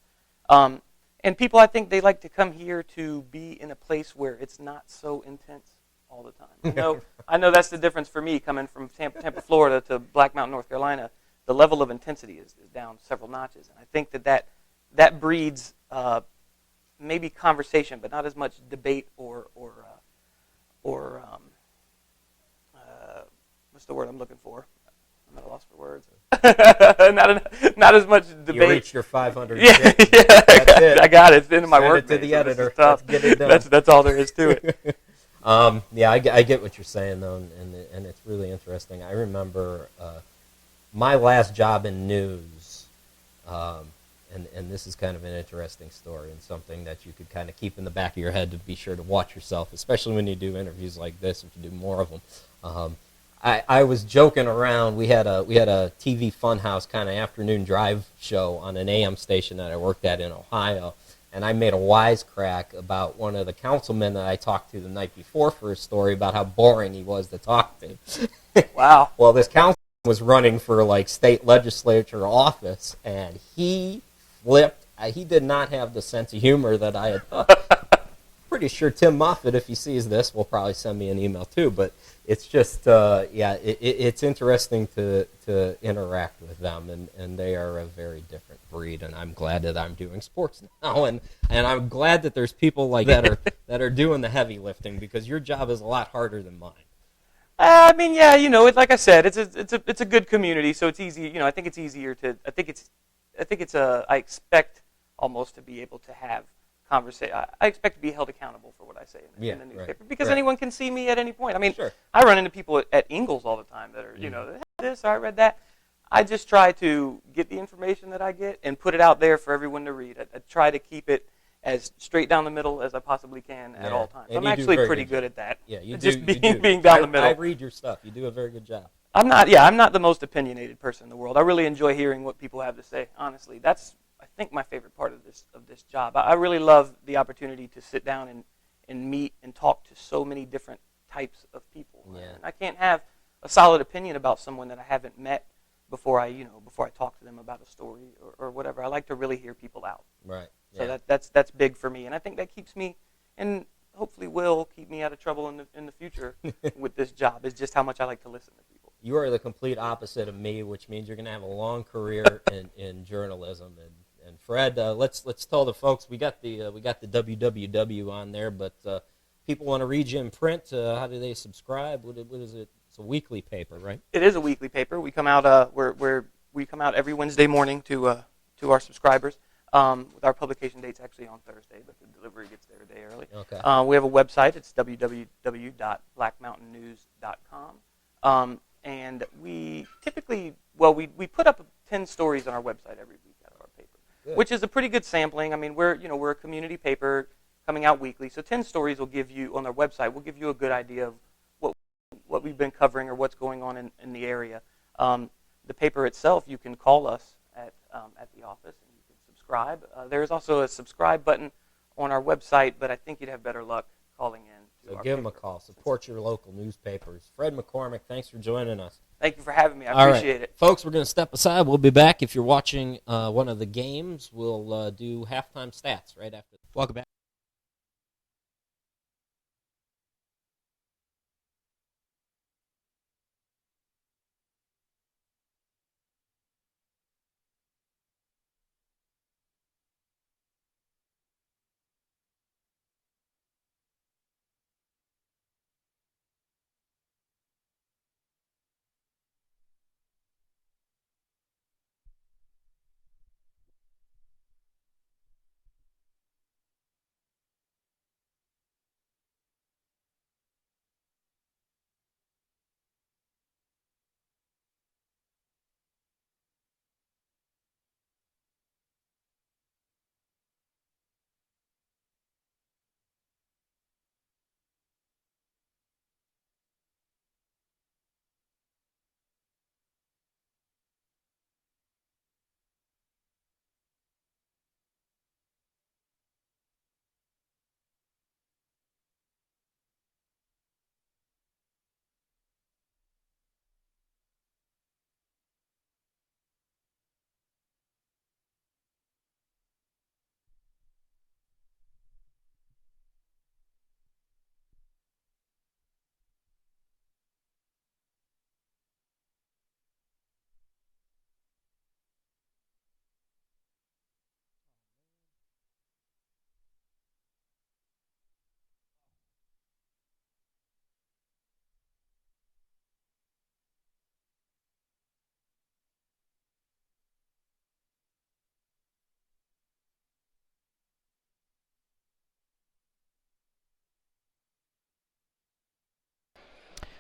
And people, I think, they like to come here to be in a place where it's not so intense all the time. I know that's the difference for me coming from Tampa, Florida to Black Mountain, North Carolina. The level of intensity is down several notches, and I think that breeds maybe conversation, but not as much debate or what's the word I'm looking for? I'm at a loss for words. not as much debate. You reached your 500. Yeah, I got it. It's into my Send work. it to the editor. Let's get it done. That's all there is to it. I get what you're saying though, and it's really interesting. I remember my last job in news, and this is kind of an interesting story and something that you could kind of keep in the back of your head to be sure to watch yourself, especially when you do interviews like this, if you do more of them. I was joking around. We had a TV Funhouse kind of afternoon drive show on an AM station that I worked at in Ohio, and I made a wisecrack about one of the councilmen that I talked to the night before for a story about how boring he was to talk to. Wow. Well, this councilman was running for like state legislature office, and he flipped. He did not have the sense of humor that I had thought. Pretty sure Tim Moffitt, if he sees this, will probably send me an email too. But it's just, it's interesting to interact with them, and they are a very different breed. And I'm glad that I'm doing sports now, and I'm glad that there's people like that are doing the heavy lifting, because your job is a lot harder than mine. I mean, yeah, like I said, it's a good community, so it's easy. I think it's easier to. I expect almost to be able to have conversation. I expect to be held accountable for what I say in the newspaper, right, because right. anyone can see me at any point. I mean, Sure. I run into people at Ingalls all the time that are, this or I read that. I just try to get the information that I get and put it out there for everyone to read. I try to keep it as straight down the middle as I possibly can at all times. I'm actually pretty good at that. Yeah, you just do. being down the middle. I read your stuff. You do a very good job. I'm not the most opinionated person in the world. I really enjoy hearing what people have to say. Honestly, that's, I think, my favorite part of this job. I really love the opportunity to sit down and meet and talk to so many different types of people. Yeah. And I can't have a solid opinion about someone that I haven't met before I talk to them about a story or whatever. I like to really hear people out. Right. So Yeah. that's big for me, and I think that keeps me, and hopefully will keep me out of trouble in the future with this job. Is just how much I like to listen to people. You are the complete opposite of me, which means you're going to have a long career in journalism. And Fred, let's tell the folks we got the www on there, but people want to read you in print. How do they subscribe? What is it? It's a weekly paper, right? It is a weekly paper. We come out we come out every Wednesday morning to our subscribers. With our publication date's actually on Thursday, but the delivery gets there a day early. Okay. We have a website. It's www.blackmountainnews.com. And we typically, we put up 10 stories on our website every week out of our paper, which is a pretty good sampling. I mean, we're a community paper coming out weekly, so 10 stories will give you, on our website, will give you a good idea of what we've been covering or what's going on in the area. The paper itself, you can call us at the office and you can subscribe. There's also a subscribe button on our website, but I think you'd have better luck calling in. So give them a call. Support your local newspapers. Fred McCormick, thanks for joining us. Thank you for having me. I appreciate it. Folks, we're going to step aside. We'll be back. If you're watching one of the games, we'll do halftime stats right after. Welcome back.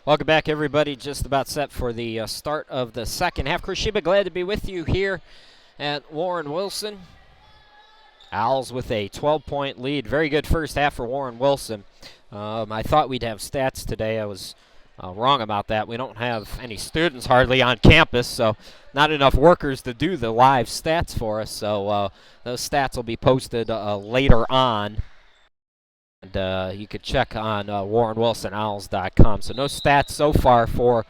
Welcome back, everybody. Just about set for the start of the second half. Chris Sheba, glad to be with you here at Warren Wilson. Owls with a 12-point lead. Very good first half for Warren Wilson. I thought we'd have stats today. I was wrong about that. We don't have any students hardly on campus, so not enough workers to do the live stats for us. So those stats will be posted later on. And you could check on WarrenWilsonOwls.com. So no stats so far for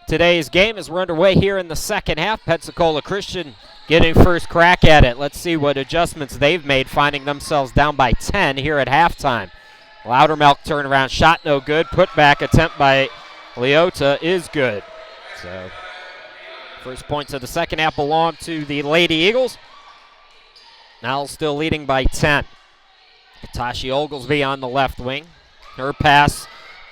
today's game as we're underway here in the second half. Pensacola Christian getting first crack at it. Let's see what adjustments they've made, finding themselves down by 10 here at halftime. Loudermilk turnaround shot, no good. Putback attempt by Leota is good. So first points of the second half belong to the Lady Eagles. Now still leading by 10. Tashi Oglesby on the left wing. Her pass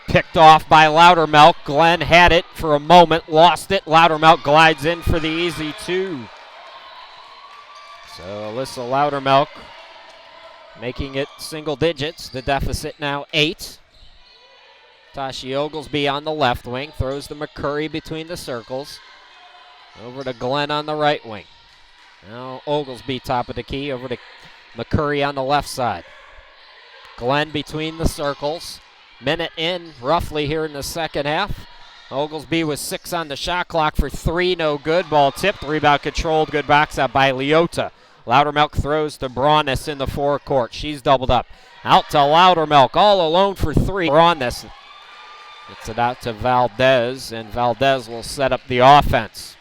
picked off by Loudermilk. Glenn had it for a moment, lost it. Loudermilk glides in for the easy 2. So Alyssa Loudermilk making it single digits. The deficit now 8. Tashi Oglesby on the left wing. Throws to McCurry between the circles. Over to Glenn on the right wing. Now Oglesby top of the key. Over to McCurry on the left side. Glenn between the circles. Minute in roughly here in the second half. Oglesby with 6 on the shot clock for 3. No good. Ball tipped. Rebound controlled. Good box out by Leota. Loudermilk throws to Braunis in the forecourt. She's doubled up. Out to Loudermilk. All alone for 3. Braunis gets it out to Valdez, and Valdez will set up the offense.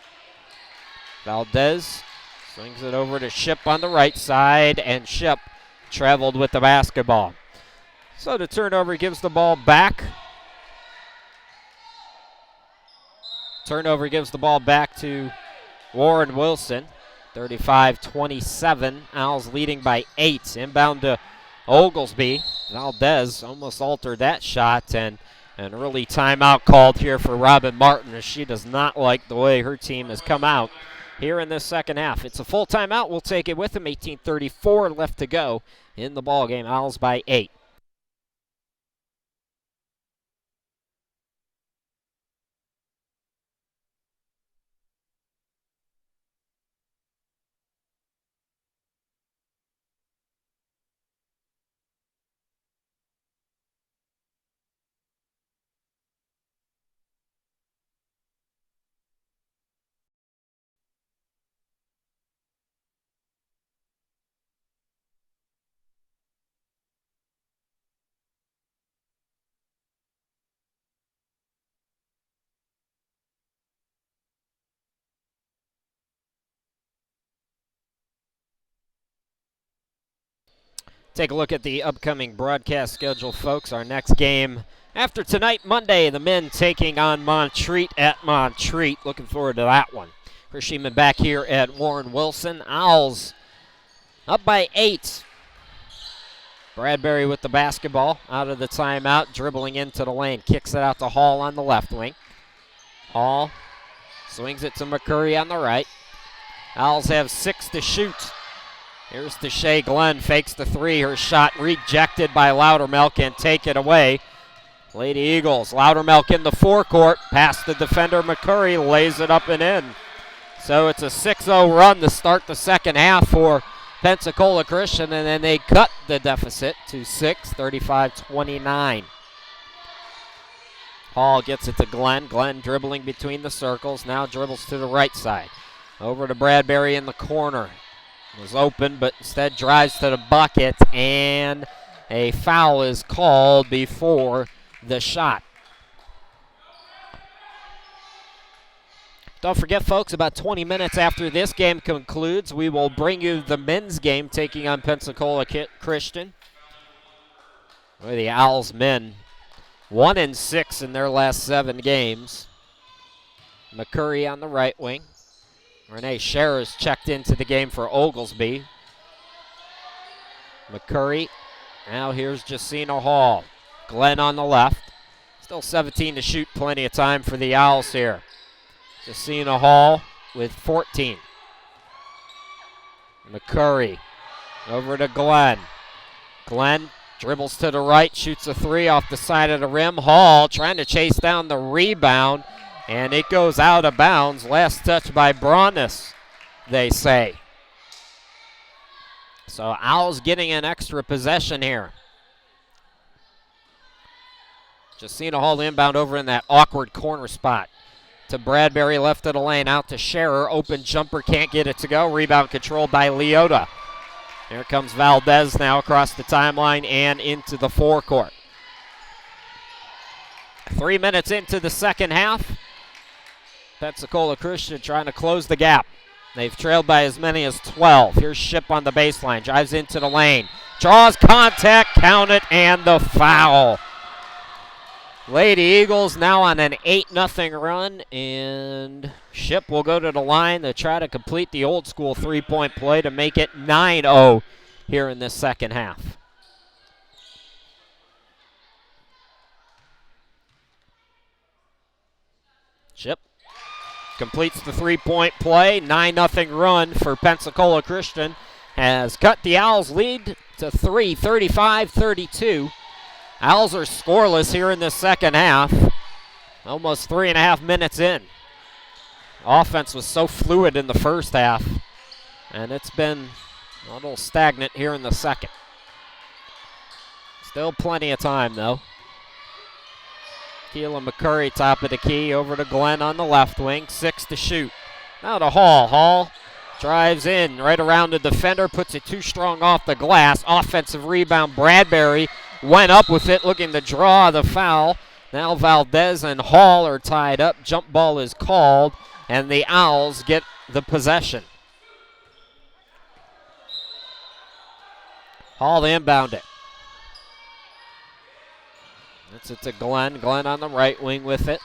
Valdez swings it over to Ship on the right side, and Ship traveled with the basketball. So the turnover gives the ball back. Turnover gives the ball back to Warren Wilson. 35-27. Owls leading by 8. Inbound to Oglesby. Valdez almost altered that shot, and an early timeout called here for Robin Martin, as she does not like the way her team has come out here in this second half. It's a full timeout. We'll take it with them. 18:34 left to go in the ball game. Owls by 8. Take a look at the upcoming broadcast schedule, folks. Our next game after tonight, Monday, the men taking on Montreat at Montreat. Looking forward to that one. Chris Sheeman back here at Warren Wilson. Owls up by 8. Bradbury with the basketball out of the timeout, dribbling into the lane. Kicks it out to Hall on the left wing. Hall swings it to McCurry on the right. Owls have 6 to shoot. Here's to Shea Glenn, fakes the 3. Her shot rejected by Loudermilk, and take it away. Lady Eagles, Loudermilk in the forecourt, past the defender McCurry, lays it up and in. So it's a 6-0 run to start the second half for Pensacola Christian, and then they cut the deficit to 6, 35-29. Hall gets it to Glenn. Glenn dribbling between the circles, now dribbles to the right side. Over to Bradbury in the corner. Was open, but instead drives to the bucket, and a foul is called before the shot. Don't forget, folks, about 20 minutes after this game concludes, we will bring you the men's game taking on Pensacola Christian. Where the Owls men 1-6 in their last 7 games. McCurry on the right wing. Renee Scherer's checked into the game for Oglesby. McCurry. Now here's Jacina Hall. Glenn on the left. Still 17 to shoot. Plenty of time for the Owls here. Jacina Hall with 14. McCurry over to Glenn. Glenn dribbles to the right, shoots a 3 off the side of the rim. Hall trying to chase down the rebound. And it goes out of bounds. Last touch by Braunis, they say. So Owls getting an extra possession here. Justina Hall inbound over in that awkward corner spot. To Bradbury, left of the lane, out to Scherer. Open jumper, can't get it to go. Rebound controlled by Leota. Here comes Valdez now across the timeline and into the forecourt. 3 minutes into the second half. Pensacola Christian trying to close the gap. They've trailed by as many as 12. Here's Ship on the baseline, drives into the lane. Draws contact, count it, and the foul. Lady Eagles now on an 8-0 run, and Ship will go to the line to try to complete the old school three-point play to make it 9-0 here in this second half. Ship completes the three-point play. 9-0 run for Pensacola Christian has cut the Owls' lead to 3, 35-32. Owls are scoreless here in the second half. Almost 3.5 minutes in. Offense was so fluid in the first half, and it's been a little stagnant here in the second. Still plenty of time, though. Keelan McCurry, top of the key, over to Glenn on the left wing. 6 to shoot. Now to Hall. Hall drives in, right around the defender, puts it too strong off the glass. Offensive rebound, Bradbury went up with it, looking to draw the foul. Now Valdez and Hall are tied up. Jump ball is called, and the Owls get the possession. Hall inbound it. That's it to Glenn. Glenn on the right wing with it.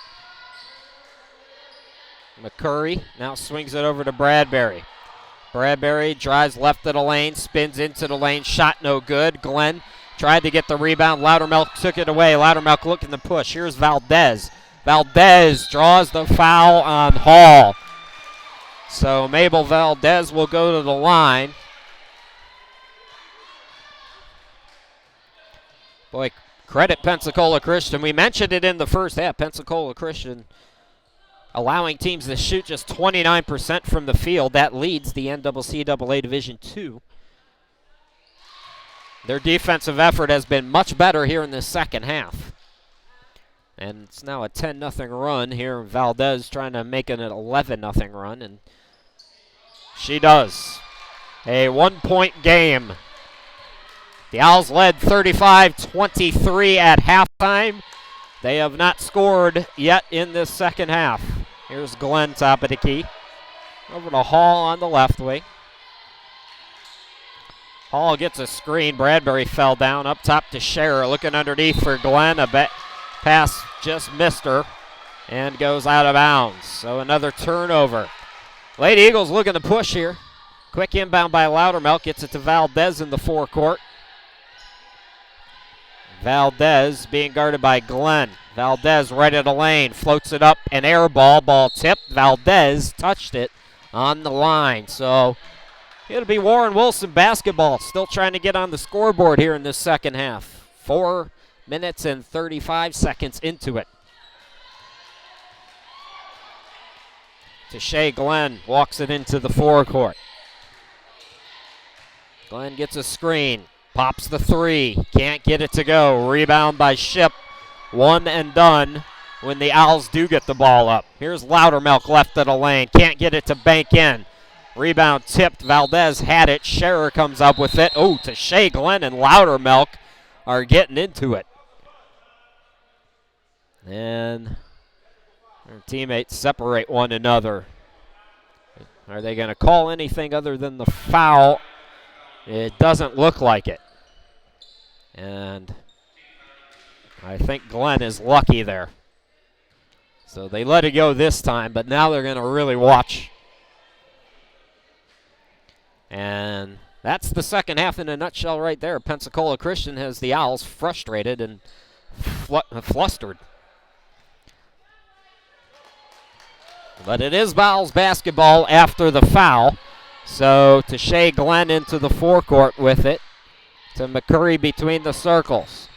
McCurry now swings it over to Bradbury. Bradbury drives left of the lane, spins into the lane, shot no good. Glenn tried to get the rebound. Loudermilk took it away. Loudermilk looking to push. Here's Valdez. Valdez draws the foul on Hall. So Mabel Valdez will go to the line. Boy, credit Pensacola Christian. We mentioned it in the first half. Pensacola Christian allowing teams to shoot just 29% from the field. That leads the NCAA Division II. Their defensive effort has been much better here in the second half. And it's now a 10-0 run here. Valdez trying to make it an 11-0 run, and she does. A 1-point game. The Owls led 35-23 at halftime. They have not scored yet in this second half. Here's Glenn, top of the key. Over to Hall on the left wing. Hall gets a screen. Bradbury fell down. Up top to Scherer. Looking underneath for Glenn. A pass just missed her and goes out of bounds. So another turnover. Lady Eagles looking to push here. Quick inbound by Loudermilk. Gets it to Valdez in the forecourt. Valdez being guarded by Glenn. Valdez right at the lane. Floats it up. An air ball. Ball tipped. Valdez touched it on the line. So it'll be Warren Wilson basketball. Still trying to get on the scoreboard here in this second half. 4 minutes and 35 seconds into it. Tashay Glenn walks it into the forecourt. Glenn gets a screen. Pops the three. Can't get it to go. Rebound by Ship. One and done when the Owls do get the ball up. Here's Loudermilk left of the lane. Can't get it to bank in. Rebound tipped. Valdez had it. Scherer comes up with it. Oh, Tashay Glenn and Loudermilk are getting into it. And their teammates separate one another. Are they going to call anything other than the foul? It doesn't look like it. And I think Glenn is lucky there. So they let it go this time, but now they're going to really watch. And that's the second half in a nutshell right there. Pensacola Christian has the Owls frustrated and flustered. But it is Owls basketball after the foul. So Tashay Glenn into the forecourt with it. To McCurry between the circles.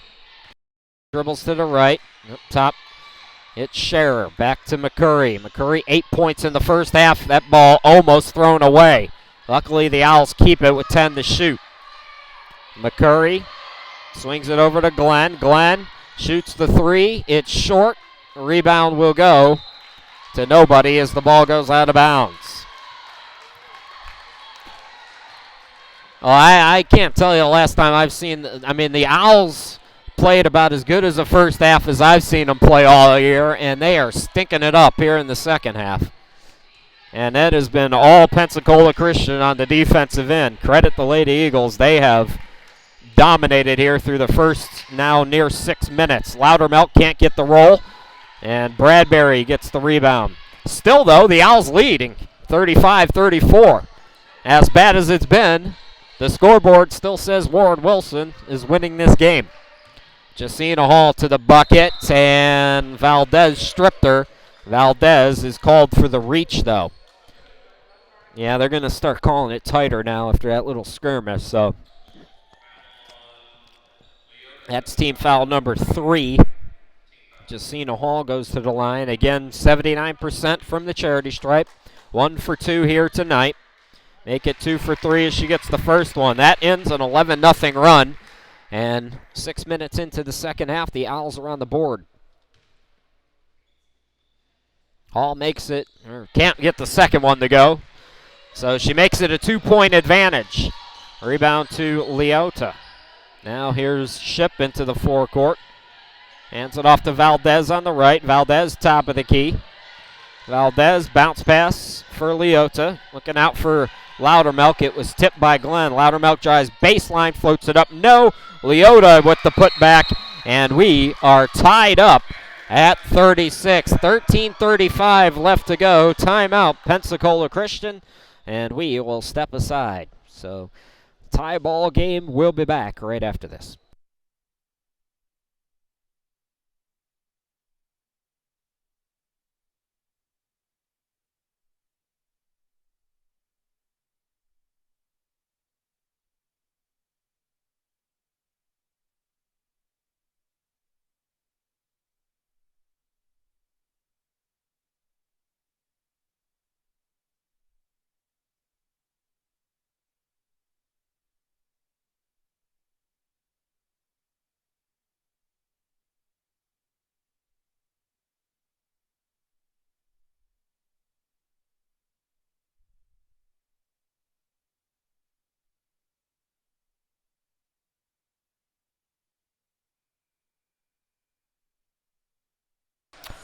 Dribbles to the right. Up top, it's Scherer. Back to McCurry. McCurry 8 points in the first half. That ball almost thrown away. Luckily, the Owls keep it with 10 to shoot. McCurry swings it over to Glenn. Glenn shoots the three. It's short. Rebound will go to nobody as the ball goes out of bounds. Oh, I can't tell you the last time I've seen, the Owls played about as good as the first half as I've seen them play all year, and they are stinking it up here in the second half. And that has been all Pensacola Christian on the defensive end. Credit the Lady Eagles. They have dominated here through the first now near 6 minutes. Loudermilk can't get the roll, and Bradbury gets the rebound. Still, though, the Owls leading 35-34. As bad as it's been, the scoreboard still says Warren Wilson is winning this game. Jacina Hall to the bucket, and Valdez stripped her. Valdez is called for the reach, though. Yeah, they're going to start calling it tighter now after that little skirmish. So that's team foul number 3. Jacina Hall goes to the line. Again, 79% from the charity stripe. 1 for 2 here tonight. Make it 2 for 3 as she gets the first one. That ends an 11-0 run. And 6 minutes into the second half, the Owls are on the board. Hall makes it, or can't get the second one to go. So she makes it a 2-point advantage. Rebound to Leota. Now here's Ship into the forecourt. Hands it off to Valdez on the right. Valdez top of the key. Valdez bounce pass for Leota. Looking out for Loudermilk. It was tipped by Glenn. Loudermilk drives baseline, floats it up. No. Leota with the putback. And we are tied up at 36. 13:35 left to go. Timeout, Pensacola Christian. And we will step aside. So, tie ball game. We'll be back right after this.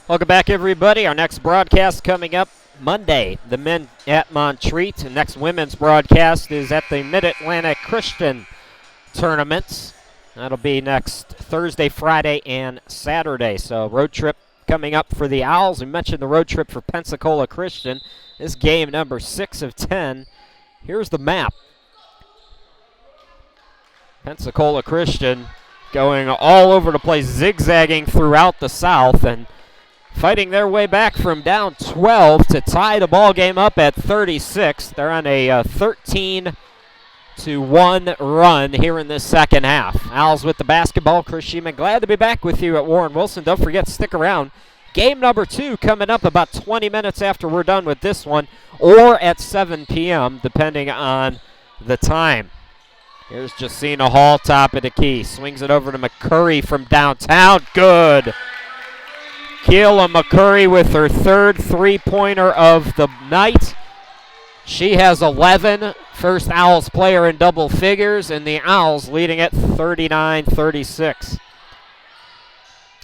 Welcome back, everybody. Our next broadcast coming up Monday. The men at Montreat. The next women's broadcast is at the Mid-Atlantic Christian tournaments. That'll be next Thursday, Friday, and Saturday. So road trip coming up for the Owls. We mentioned the road trip for Pensacola Christian. This game number 6 of 10. Here's the map. Pensacola Christian going all over the place, zigzagging throughout the South, and fighting their way back from down 12 to tie the ball game up at 36. They're on a 13-1 run here in this second half. Owls with the basketball. Chris Sheeman, glad to be back with you at Warren Wilson. Don't forget to stick around. Game number 2 coming up about 20 minutes after we're done with this one, or at 7 p.m., depending on the time. Here's Jacina Hall, top of the key. Swings it over to McCurry from downtown. Good. Keela McCurry with her third three-pointer of the night. She has 11. First Owls player in double figures, and the Owls leading at 39-36.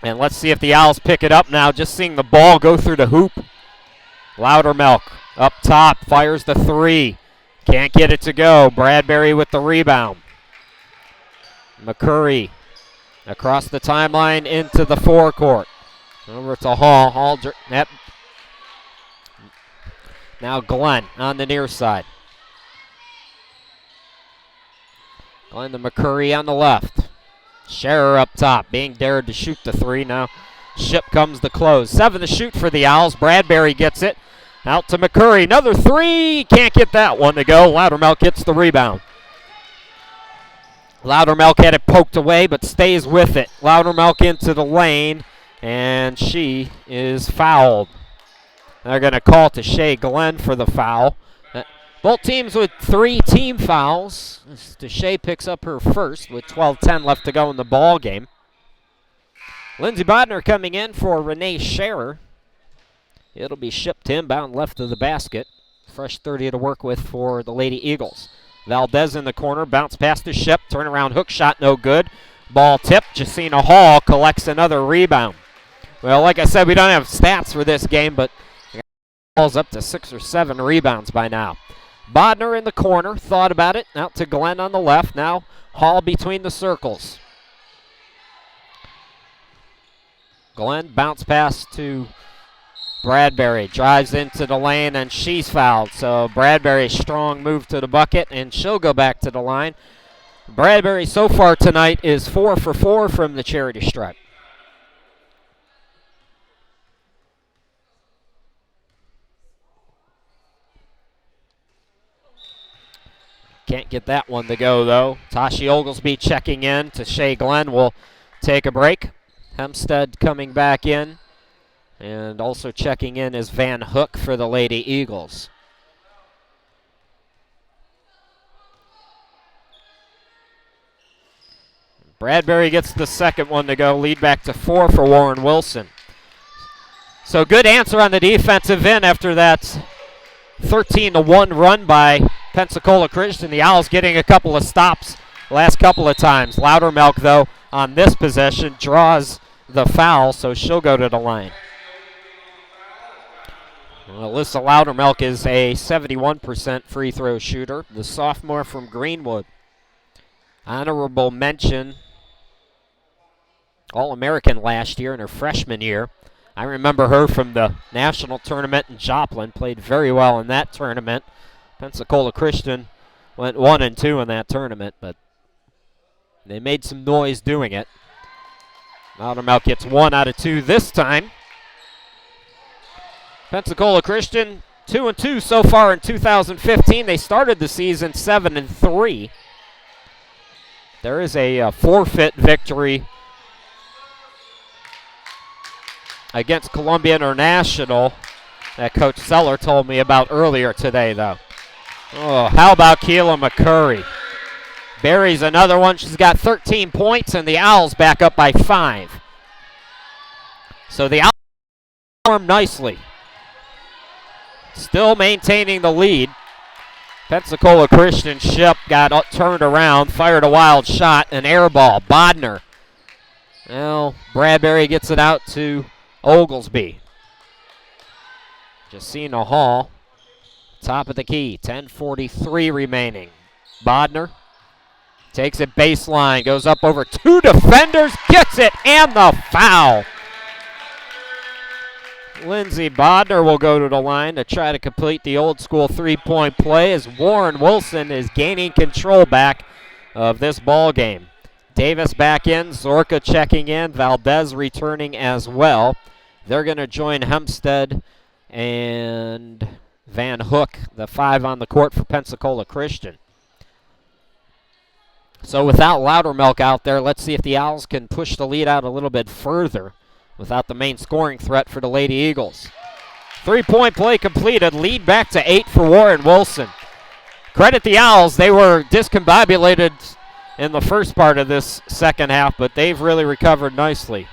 And let's see if the Owls pick it up now. Just seeing the ball go through the hoop. Loudermilk up top, fires the three. Can't get it to go. Bradbury with the rebound. McCurry across the timeline into the forecourt. Over to Hall. Now Glenn on the near side. Glenn to McCurry on the left. Scherer up top, being dared to shoot the three. Now Ship comes to close. 7 to shoot for the Owls. Bradbury gets it. Out to McCurry. Another three. Can't get that one to go. Loudermilk gets the rebound. Loudermilk had it poked away, but stays with it. Loudermilk into the lane. And she is fouled. They're going to call to Shea Glenn for the foul. Both teams with 3 team fouls. Deshay picks up her first with 12:10 left to go in the ball game. Lindsey Bodner coming in for Renee Scherer. It'll be shipped inbound left of the basket. Fresh 30 to work with for the Lady Eagles. Valdez in the corner, bounce past the ship, turnaround hook shot, no good. Ball tipped, Jacina Hall collects another rebound. Well, like I said, we don't have stats for this game, but Hall's up to 6 or 7 rebounds by now. Bodner in the corner, thought about it, out to Glenn on the left. Now Hall between the circles. Glenn bounce pass to Bradbury, drives into the lane, and she's fouled. So Bradbury, strong move to the bucket, and she'll go back to the line. Bradbury so far tonight is 4 for 4 from the charity stripe. Can't get that one to go, though. Tashi Oglesby checking in to Shea Glenn. Will take a break. Hempstead coming back in. And also checking in is Van Hook for the Lady Eagles. Bradbury gets the second one to go. Lead back to 4 for Warren Wilson. So good answer on the defensive end after that 13-1 run by Pensacola Christian. The Owls getting a couple of stops last couple of times. Loudermilk, though, on this possession draws the foul, so she'll go to the line. Well, Alyssa Loudermilk is a 71% free throw shooter, the sophomore from Greenwood. Honorable mention, All-American last year in her freshman year. I remember her from the national tournament in Joplin, played very well in that tournament. Pensacola Christian went 1-2 in that tournament, but they made some noise doing it. Loudermilk gets 1 out of 2 this time. Pensacola Christian 2-2 so far in 2015. They started the season 7-3. There is a forfeit victory against Columbia International that Coach Seller told me about earlier today, though. Oh, how about Keela McCurry? Buries another one. She's got 13 points, and the Owls back up by 5. So the Owls perform nicely. Still maintaining the lead. Pensacola Christian ship got turned around, fired a wild shot, an air ball. Bodner. Well, Bradbury gets it out to Oglesby. Jacina Hall, top of the key, 10:43 remaining. Bodner takes it baseline, goes up over 2 defenders, gets it, and the foul. Lindsey Bodner will go to the line to try to complete the old school 3-point play as Warren Wilson is gaining control back of this ball game. Davis back in, Zorka checking in, Valdez returning as well. They're going to join Hempstead and Van Hook, the 5 on the court for Pensacola Christian. So without Loudermilk out there, let's see if the Owls can push the lead out a little bit further without the main scoring threat for the Lady Eagles. 3-point play completed, lead back to 8 for Warren Wilson. Credit the Owls, they were discombobulated in the first part of this second half, but they've really recovered nicely.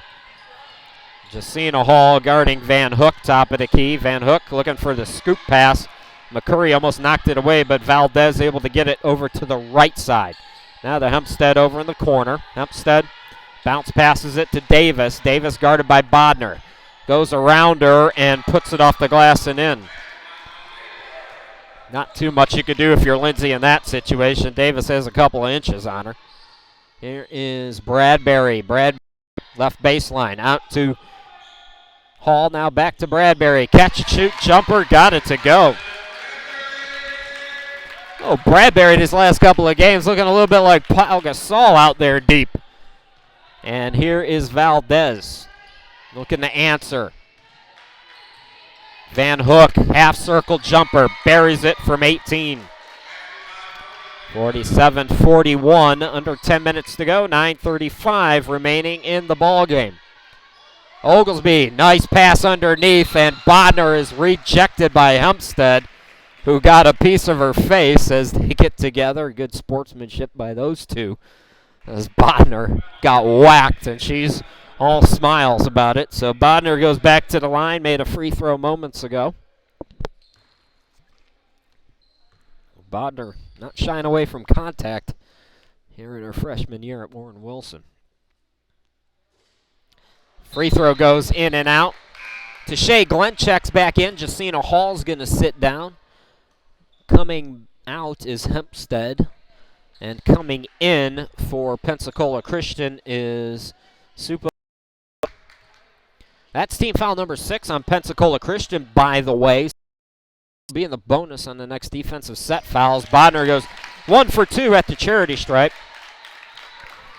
Jacina Hall guarding Van Hook, top of the key. Van Hook looking for the scoop pass. McCurry almost knocked it away, but Valdez able to get it over to the right side. Now the Hempstead over in the corner. Hempstead bounce passes it to Davis. Davis guarded by Bodner. Goes around her and puts it off the glass and in. Not too much you could do if you're Lindsay in that situation. Davis has a couple of inches on her. Here is Bradbury. Left baseline out to Hall. Now back to Bradbury. Catch and shoot jumper. Got it to go. Oh, Bradbury in his last couple of games looking a little bit like Pau Gasol out there deep. And here is Valdez looking to answer. Van Hook, half circle jumper, buries it from 18. 47-41, under 10 minutes to go, 9:35 remaining in the ball game. Oglesby, nice pass underneath, and Bodner is rejected by Hempstead. who got a piece of her face as they get together. Good sportsmanship by those two, as Bodner got whacked, and she's all smiles about it. So Bodner goes back to the line, made a free throw moments ago. Bodner not shying away from contact here in her freshman year at Warren Wilson. Free throw goes in and out. Tashay Glenn checks back in. Jacina Hall's going to sit down. Coming out is Hempstead. And coming in for Pensacola Christian is Supa. That's team foul number 6 on Pensacola Christian, by the way. Being the bonus on the next defensive set fouls. Bodner goes 1 for 2 at the charity stripe.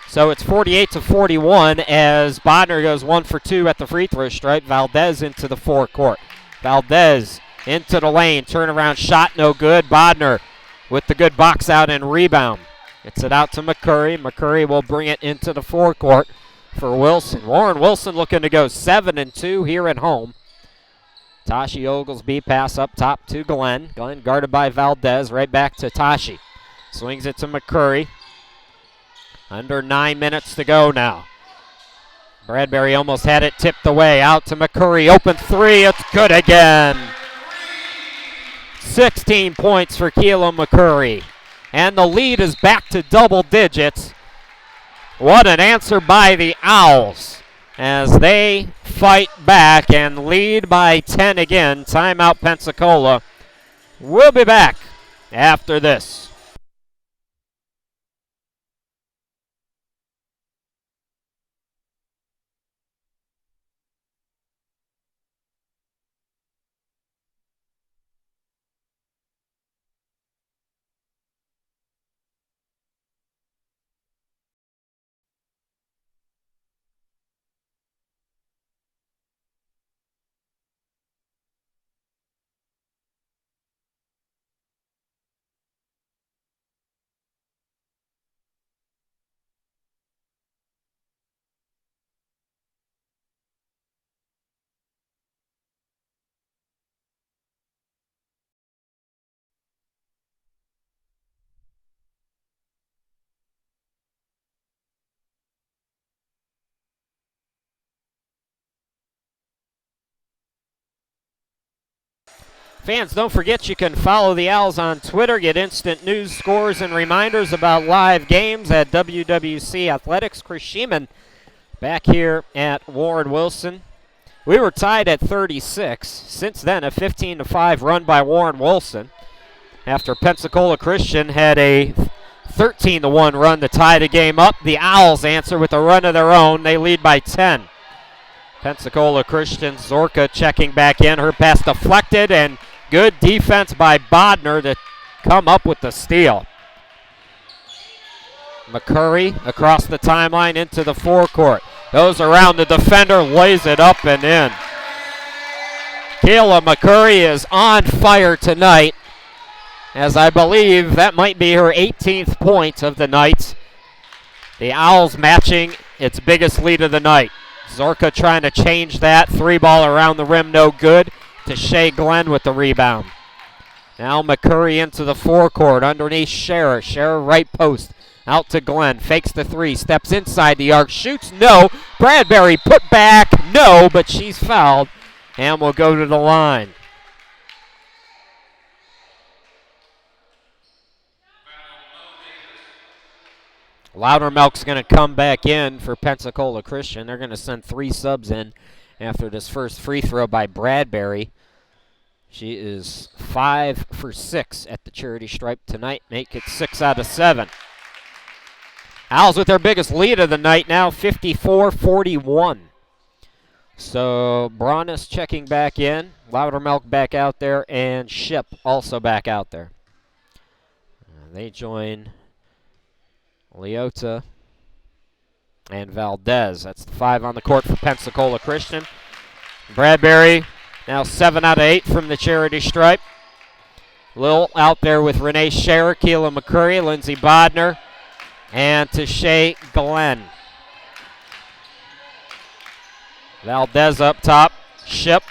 So it's 48-41 as Bodner goes 1 for 2 at the free throw stripe. Valdez into the forecourt. Valdez into the lane. Turnaround shot, no good. Bodner with the good box out and rebound. Gets it out to McCurry. McCurry will bring it into the forecourt for Wilson. Warren Wilson looking to go 7-2 here at home. Tashi Oglesby pass up top to Glenn. Glenn guarded by Valdez. Right back to Tashi. Swings it to McCurry. Under 9 minutes to go now. Bradbury almost had it tipped away. Out to McCurry. Open three. It's good again. 16 points for Keela McCurry. And the lead is back to double digits. What an answer by the Owls as they fight back and lead by 10 again. Timeout Pensacola. We'll be back after this. Fans, don't forget you can follow the Owls on Twitter, get instant news, scores, and reminders about live games at WWC Athletics. Chris Sheeman back here at Warren Wilson. We were tied at 36. Since then, a 15-5 run by Warren Wilson after Pensacola Christian had a 13-1 run to tie the game up. The Owls answer with a run of their own. They lead by 10. Pensacola Christian, Zorka checking back in. Her pass deflected, and good defense by Bodner to come up with the steal. McCurry across the timeline into the forecourt. Goes around the defender, lays it up and in. Kayla McCurry is on fire tonight, as I believe that might be her 18th point of the night. The Owls matching its biggest lead of the night. Zorka trying to change that. 3-ball around the rim, no good. To Shea Glenn with the rebound. Now McCurry into the forecourt underneath Scherer. Scherer right post. Out to Glenn. Fakes the 3. Steps inside the arc. Shoots. No. Bradbury put back. No, but she's fouled and will go to the line. Loudermilk's going to come back in for Pensacola Christian. They're going to send 3 subs in after this first free throw by Bradbury. She is 5 for 6 at the charity stripe tonight. Make it 6 out of 7. Owls with their biggest lead of the night now, 54-41. So Braunus checking back in. Loudermilk back out there, and Ship also back out there. They join Leota and Valdez. That's the 5 on the court for Pensacola Christian. Bradbury now 7 out of 8 from the charity stripe. Lil out there with Renee Scherer, Keela McCurry, Lindsey Bodner, and Tashay Glenn. Valdez up top. Ship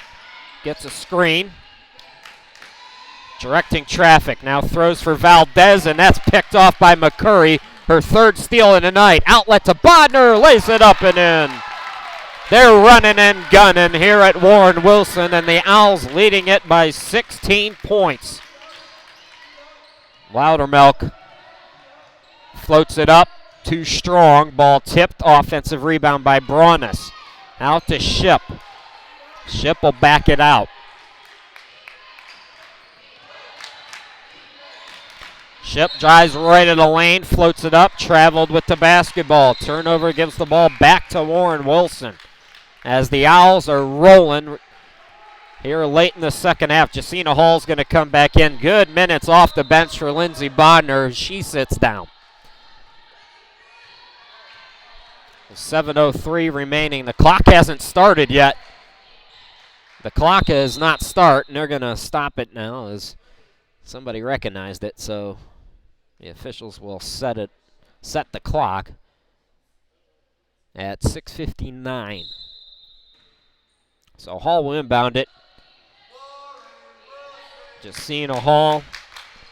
gets a screen. Directing traffic, now throws for Valdez, and that's picked off by McCurry. Her third steal in the night. Outlet to Bodner, lays it up and in. They're running and gunning here at Warren Wilson, and the Owls leading it by 16 points. Loudermilk floats it up, too strong. Ball tipped, offensive rebound by Braunus. Out to Ship. Ship will back it out. Ship drives right in the lane, floats it up, traveled with the basketball. Turnover gives the ball back to Warren Wilson as the Owls are rolling here late in the second half. Jacina Hall's going to come back in. Good minutes off the bench for Lindsey Bodner. She sits down. 7:03 remaining. The clock hasn't started yet. The clock is not start, and they're going to stop it now as somebody recognized it. So the officials will set the clock at 6:59. So Hall will inbound it. Jacina Hall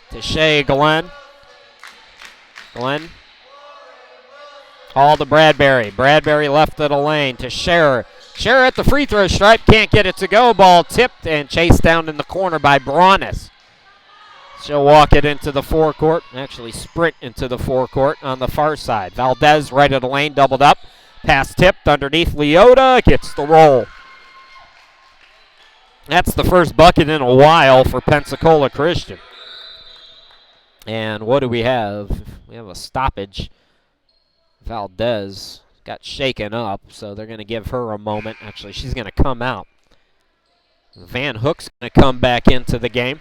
to Shea Glenn. Glenn. Hall to Bradbury. Bradbury left of the lane to Scherer. Scherer at the free throw stripe. Can't get it to go. Ball tipped and chased down in the corner by Braunus. She'll walk it into the forecourt. Actually sprint into the forecourt on the far side. Valdez right of the lane. Doubled up. Pass tipped underneath Leota. Gets the roll. That's the first bucket in a while for Pensacola Christian. And what do we have? We have a stoppage. Valdez got shaken up, so they're going to give her a moment. Actually, she's going to come out. Van Hook's going to come back into the game.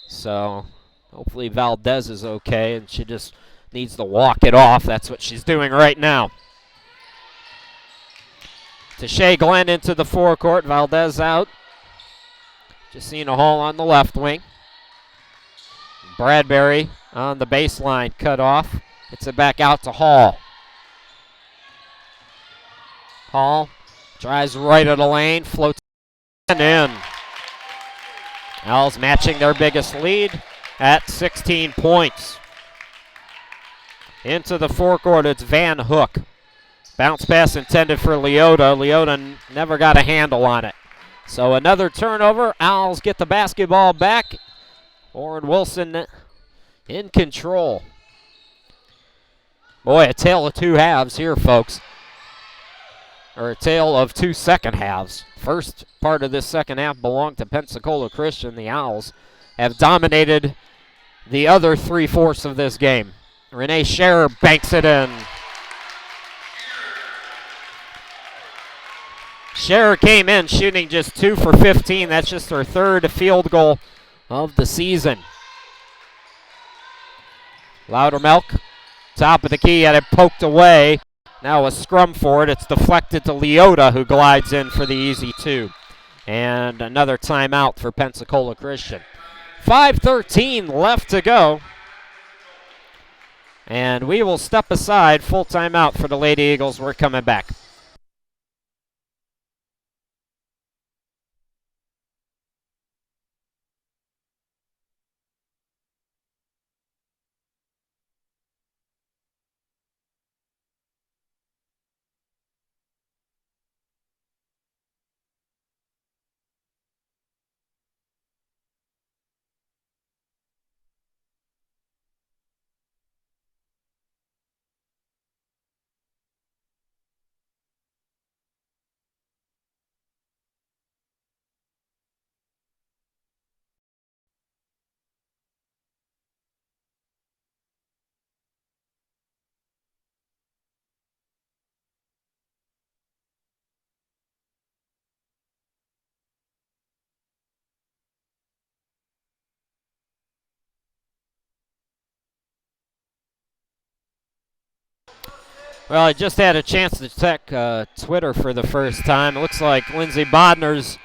So hopefully Valdez is okay, and she just needs to walk it off. That's what she's doing right now. To Shea Glenn into the forecourt. Valdez out. Jacina Hall on the left wing. Bradbury on the baseline, cut off. Gets it back out to Hall. Hall drives right of the lane, floats in. Owls matching their biggest lead at 16 points. Into the forecourt, it's Van Hook. Bounce pass intended for Leota. Leota never got a handle on it. So another turnover. Owls get the basketball back. Warren Wilson in control. Boy, a tale of two halves here, folks. Or a tale of two second halves. First part of this second half belonged to Pensacola Christian. The Owls have dominated the other 3/4 of this game. Renee Scherer banks it in. Scherer came in shooting just 2 for 15. That's just her third field goal of the season. Loudermilk, top of the key, had it poked away. Now a scrum for it. It's deflected to Leota, who glides in for the easy two. And another timeout for Pensacola Christian. 5:13 left to go. And we will step aside. Full timeout for the Lady Eagles. We're coming back. Well, I just had a chance to check Twitter for the first time. It looks like Lindsey Bodner's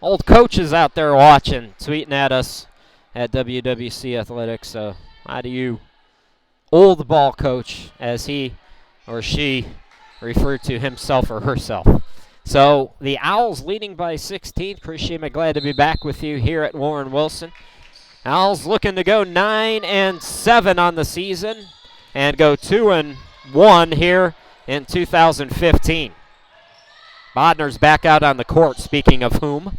old coach is out there watching, tweeting at us at WWC Athletics. So, how do you, old ball coach, as he or she referred to himself or herself? So the Owls leading by 16. Chris Shima, glad to be back with you here at Warren Wilson. Owls looking to go 9-7 on the season and go 2-1 here in 2015. Bodner's back out on the court, speaking of whom.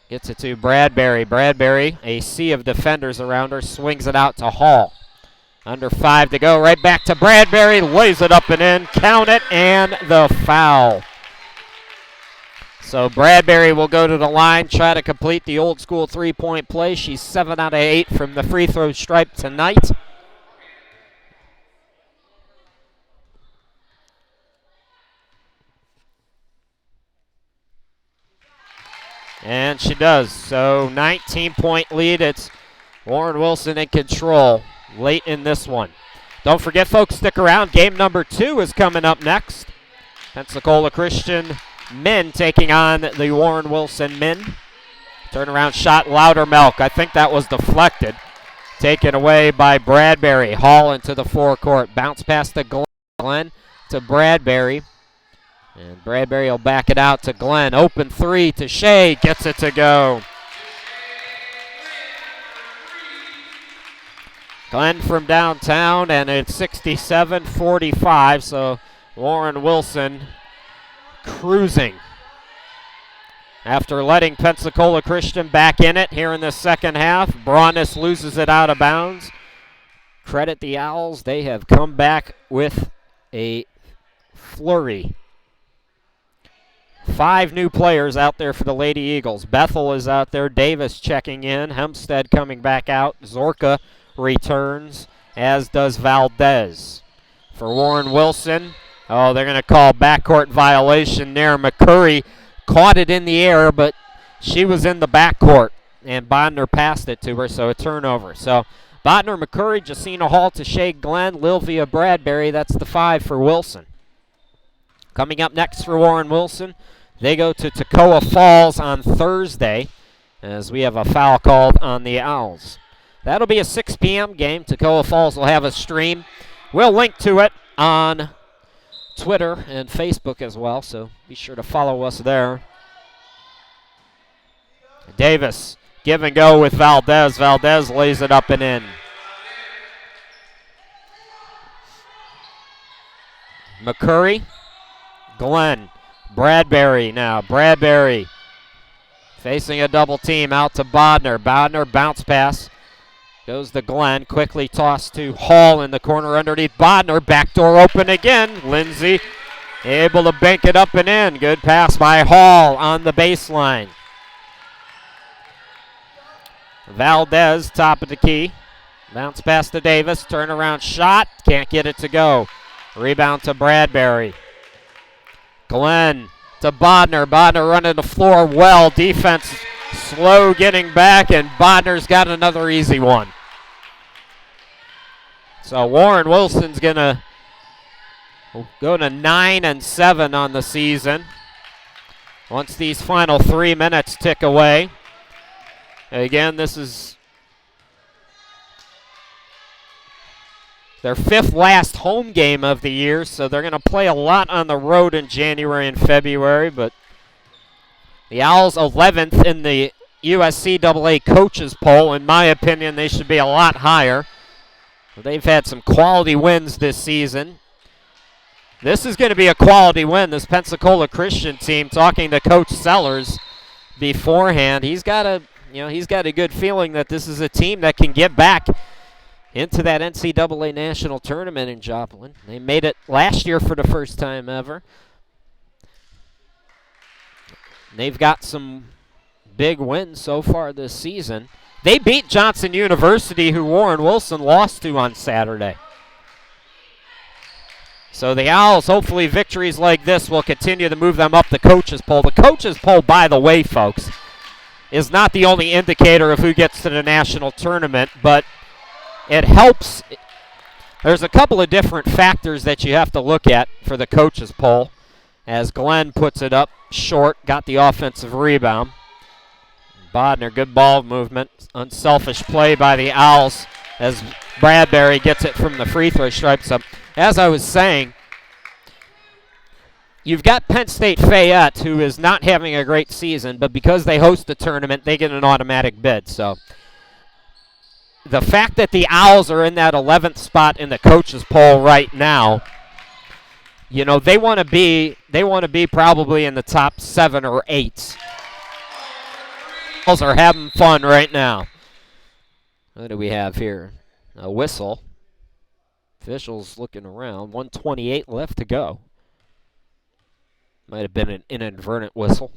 Gets it to Bradbury. Bradbury, a sea of defenders around her, swings it out to Hall. Under 5 to go, right back to Bradbury, lays it up and in, count it, and the foul. So Bradbury will go to the line, try to complete the old school three-point play. She's 7 out of 8 from the free throw stripe tonight. And she does. So 19-point lead. It's Warren Wilson in control late in this one. Don't forget, folks, stick around. Game number 2 is coming up next. Pensacola Christian men taking on the Warren Wilson men. Turnaround shot, Loudermilk. I think that was deflected. Taken away by Bradbury. Hall into the forecourt. Bounce past to Glenn to Bradbury. And Bradbury will back it out to Glenn. Open 3 to Shea. Gets it to go. Glenn from downtown, and it's 67-45. So Warren Wilson cruising. After letting Pensacola Christian back in it here in the second half, Broadness loses it out of bounds. Credit the Owls. They have come back with a flurry. 5 new players out there for the Lady Eagles. Bethel is out there. Davis checking in. Hempstead coming back out. Zorka returns, as does Valdez. For Warren Wilson, they're going to call backcourt violation there. McCurry caught it in the air, but she was in the backcourt, and Bodner passed it to her, so a turnover. So Bodner, McCurry, Jacina Hall to Shea Glenn, Lilvia Bradbury. That's the 5 for Wilson. Coming up next for Warren Wilson, they go to Toccoa Falls on Thursday, as we have a foul called on the Owls. That'll be a 6 p.m. game. Toccoa Falls will have a stream. We'll link to it on Twitter and Facebook as well, so be sure to follow us there. Davis, give and go with Valdez. Valdez lays it up and in. McCurry, Glenn, Bradbury now. Bradbury facing a double team out to Bodner. Bodner bounce pass. Goes to Glenn, quickly tossed to Hall in the corner underneath Bodner. Backdoor open again. Lindsay able to bank it up and in. Good pass by Hall on the baseline. Valdez, top of the key. Bounce pass to Davis. Turnaround shot. Can't get it to go. Rebound to Bradbury. Glenn to Bodner. Bodner running the floor well. Defense slow getting back, and Bodner's got another easy one. So Warren Wilson's going to go to 9-7 on the season once these final 3 minutes tick away. Again, this is their 5th last home game of the year, so they're going to play a lot on the road in January and February, but the Owls 11th in the USCAA coaches poll. In my opinion, they should be a lot higher. They've had some quality wins this season. This is going to be a quality win. This Pensacola Christian team, talking to Coach Sellers beforehand, he's got a good feeling that this is a team that can get back into that NCAA national tournament in Joplin. They made it last year for the first time ever. They've got some big wins so far this season. They beat Johnson University, who Warren Wilson lost to on Saturday. So the Owls, hopefully victories like this will continue to move them up the coaches poll. The coaches poll, by the way, folks, is not the only indicator of who gets to the national tournament, but it helps. There's a couple of different factors that you have to look at for the coaches poll. As Glenn puts it up short, got the offensive rebound. Bodner, good ball movement. Unselfish play by the Owls as Bradbury gets it from the free throw stripe. So, as I was saying, you've got Penn State Fayette, who is not having a great season, but because they host the tournament, they get an automatic bid. So the fact that the Owls are in that 11th spot in the coaches poll right now, you know, they want to be probably in the top 7 or 8. Owls are having fun right now. What do we have here? A whistle. Officials looking around. 1:28 left to go. Might have been an inadvertent whistle.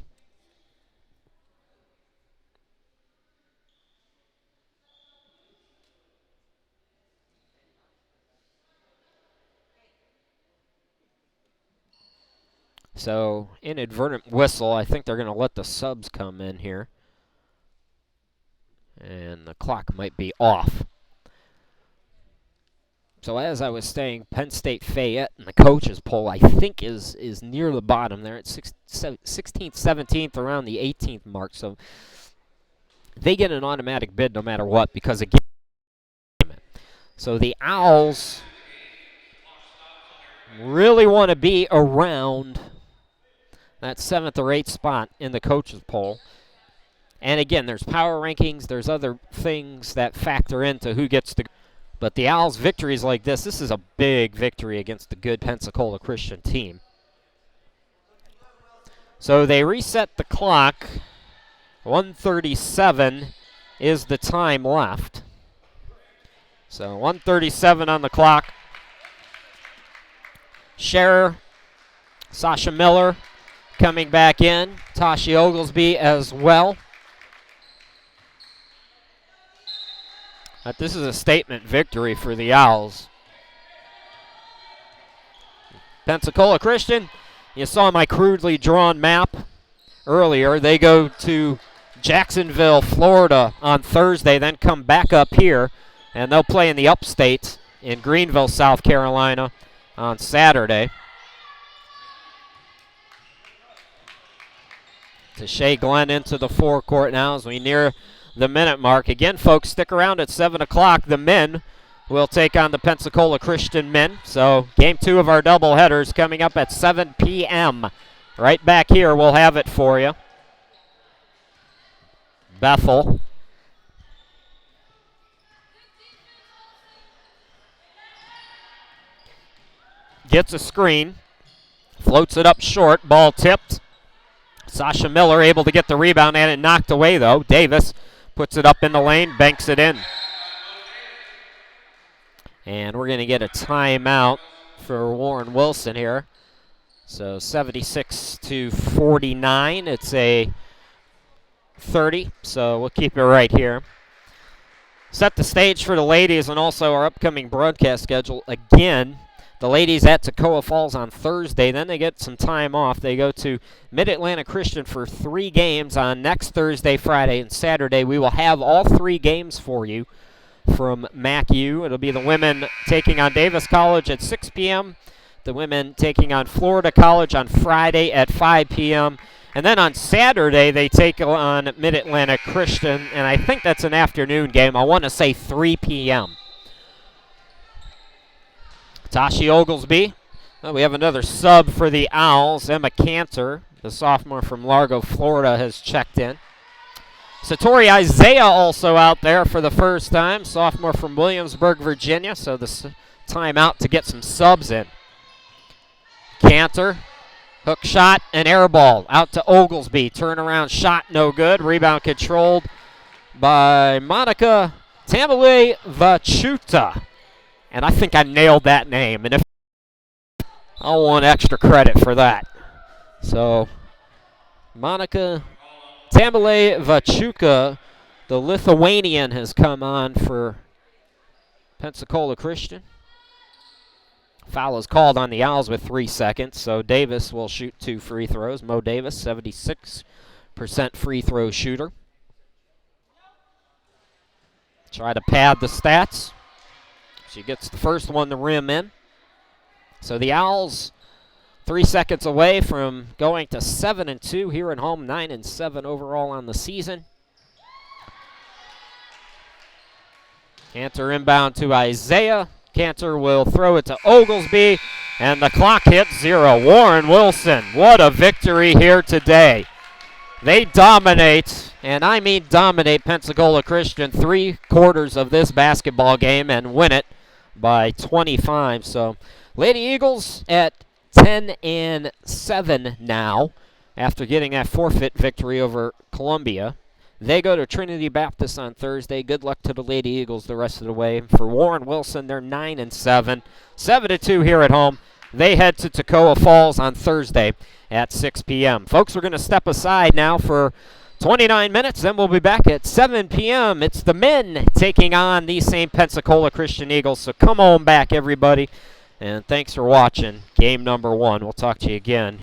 So, inadvertent whistle. I think they're going to let the subs come in here. And the clock might be off. So as I was saying, Penn State Fayette in the coaches poll, I think is near the bottom there at 16th, 17th, around the 18th mark. So they get an automatic bid no matter what because again. So the Owls really want to be around that 7th or 8th spot in the coaches poll. And again, there's power rankings, there's other things that factor into who gets to. But the Owls' victories like this is a big victory against the good Pensacola Christian team. So they reset the clock. 1:37 is the time left. So 1:37 on the clock. Scherer, Sasha Miller coming back in. Tashi Oglesby as well. But this is a statement victory for the Owls. Pensacola Christian, you saw my crudely drawn map earlier. They go to Jacksonville, Florida on Thursday, then come back up here, and they'll play in the upstate in Greenville, South Carolina on Saturday. To Shea Glenn into the forecourt now as we near the minute mark. Again, folks, stick around at 7 o'clock. The men will take on the Pensacola Christian men. So game 2 of our doubleheaders coming up at 7 p.m. Right back here, we'll have it for you. Bethel. Gets a screen. Floats it up short. Ball tipped. Sasha Miller able to get the rebound and it knocked away, though. Davis puts it up in the lane, banks it in. And we're going to get a timeout for Warren Wilson here. So 76-49. It's a 30, so we'll keep it right here. Set the stage for the ladies and also our upcoming broadcast schedule. Again, the ladies at Toccoa Falls on Thursday. Then they get some time off. They go to Mid-Atlantic Christian for 3 games on next Thursday, Friday, and Saturday. We will have all 3 games for you from MACU. It'll be the women taking on Davis College at 6 p.m., the women taking on Florida College on Friday at 5 p.m., and then on Saturday they take on Mid-Atlantic Christian, and I think that's an afternoon game. I want to say 3 p.m. Tashi Oglesby. Well, we have another sub for the Owls. Emma Cantor, the sophomore from Largo, Florida, has checked in. Satori Isaiah also out there for the first time, sophomore from Williamsburg, Virginia, so the timeout to get some subs in. Cantor, hook shot, and air ball out to Oglesby. Turnaround shot, no good. Rebound controlled by Monica Tamale Vachuta. And I think I nailed that name, and if I want extra credit for that. So, Monica Tamale Vachuka, the Lithuanian, has come on for Pensacola Christian. Foul is called on the Owls with 3 seconds, so Davis will shoot 2 free throws. Mo Davis, 76% free throw shooter. Try to pad the stats. She gets the first one to rim in. So the Owls 3 seconds away from going to 7-2 here at home, 9-7 overall on the season. Cantor inbound to Isaiah. Cantor will throw it to Oglesby. And the clock hits 0. Warren Wilson, what a victory here today. They dominate, and I mean dominate, Pensacola Christian 3/4 of this basketball game and win it by 25. So Lady Eagles at 10-7 now after getting that forfeit victory over Columbia. They go to Trinity Baptist on Thursday. Good luck to the Lady Eagles the rest of the way. For Warren Wilson, they're 9-7, 7-2 here at home. They head to Toccoa Falls on Thursday at 6 p.m. Folks, we're going to step aside now for 29 minutes, then we'll be back at 7 p.m. It's the men taking on the St. Pensacola Christian Eagles, so come on back, everybody. And thanks for watching game number 1. We'll talk to you again.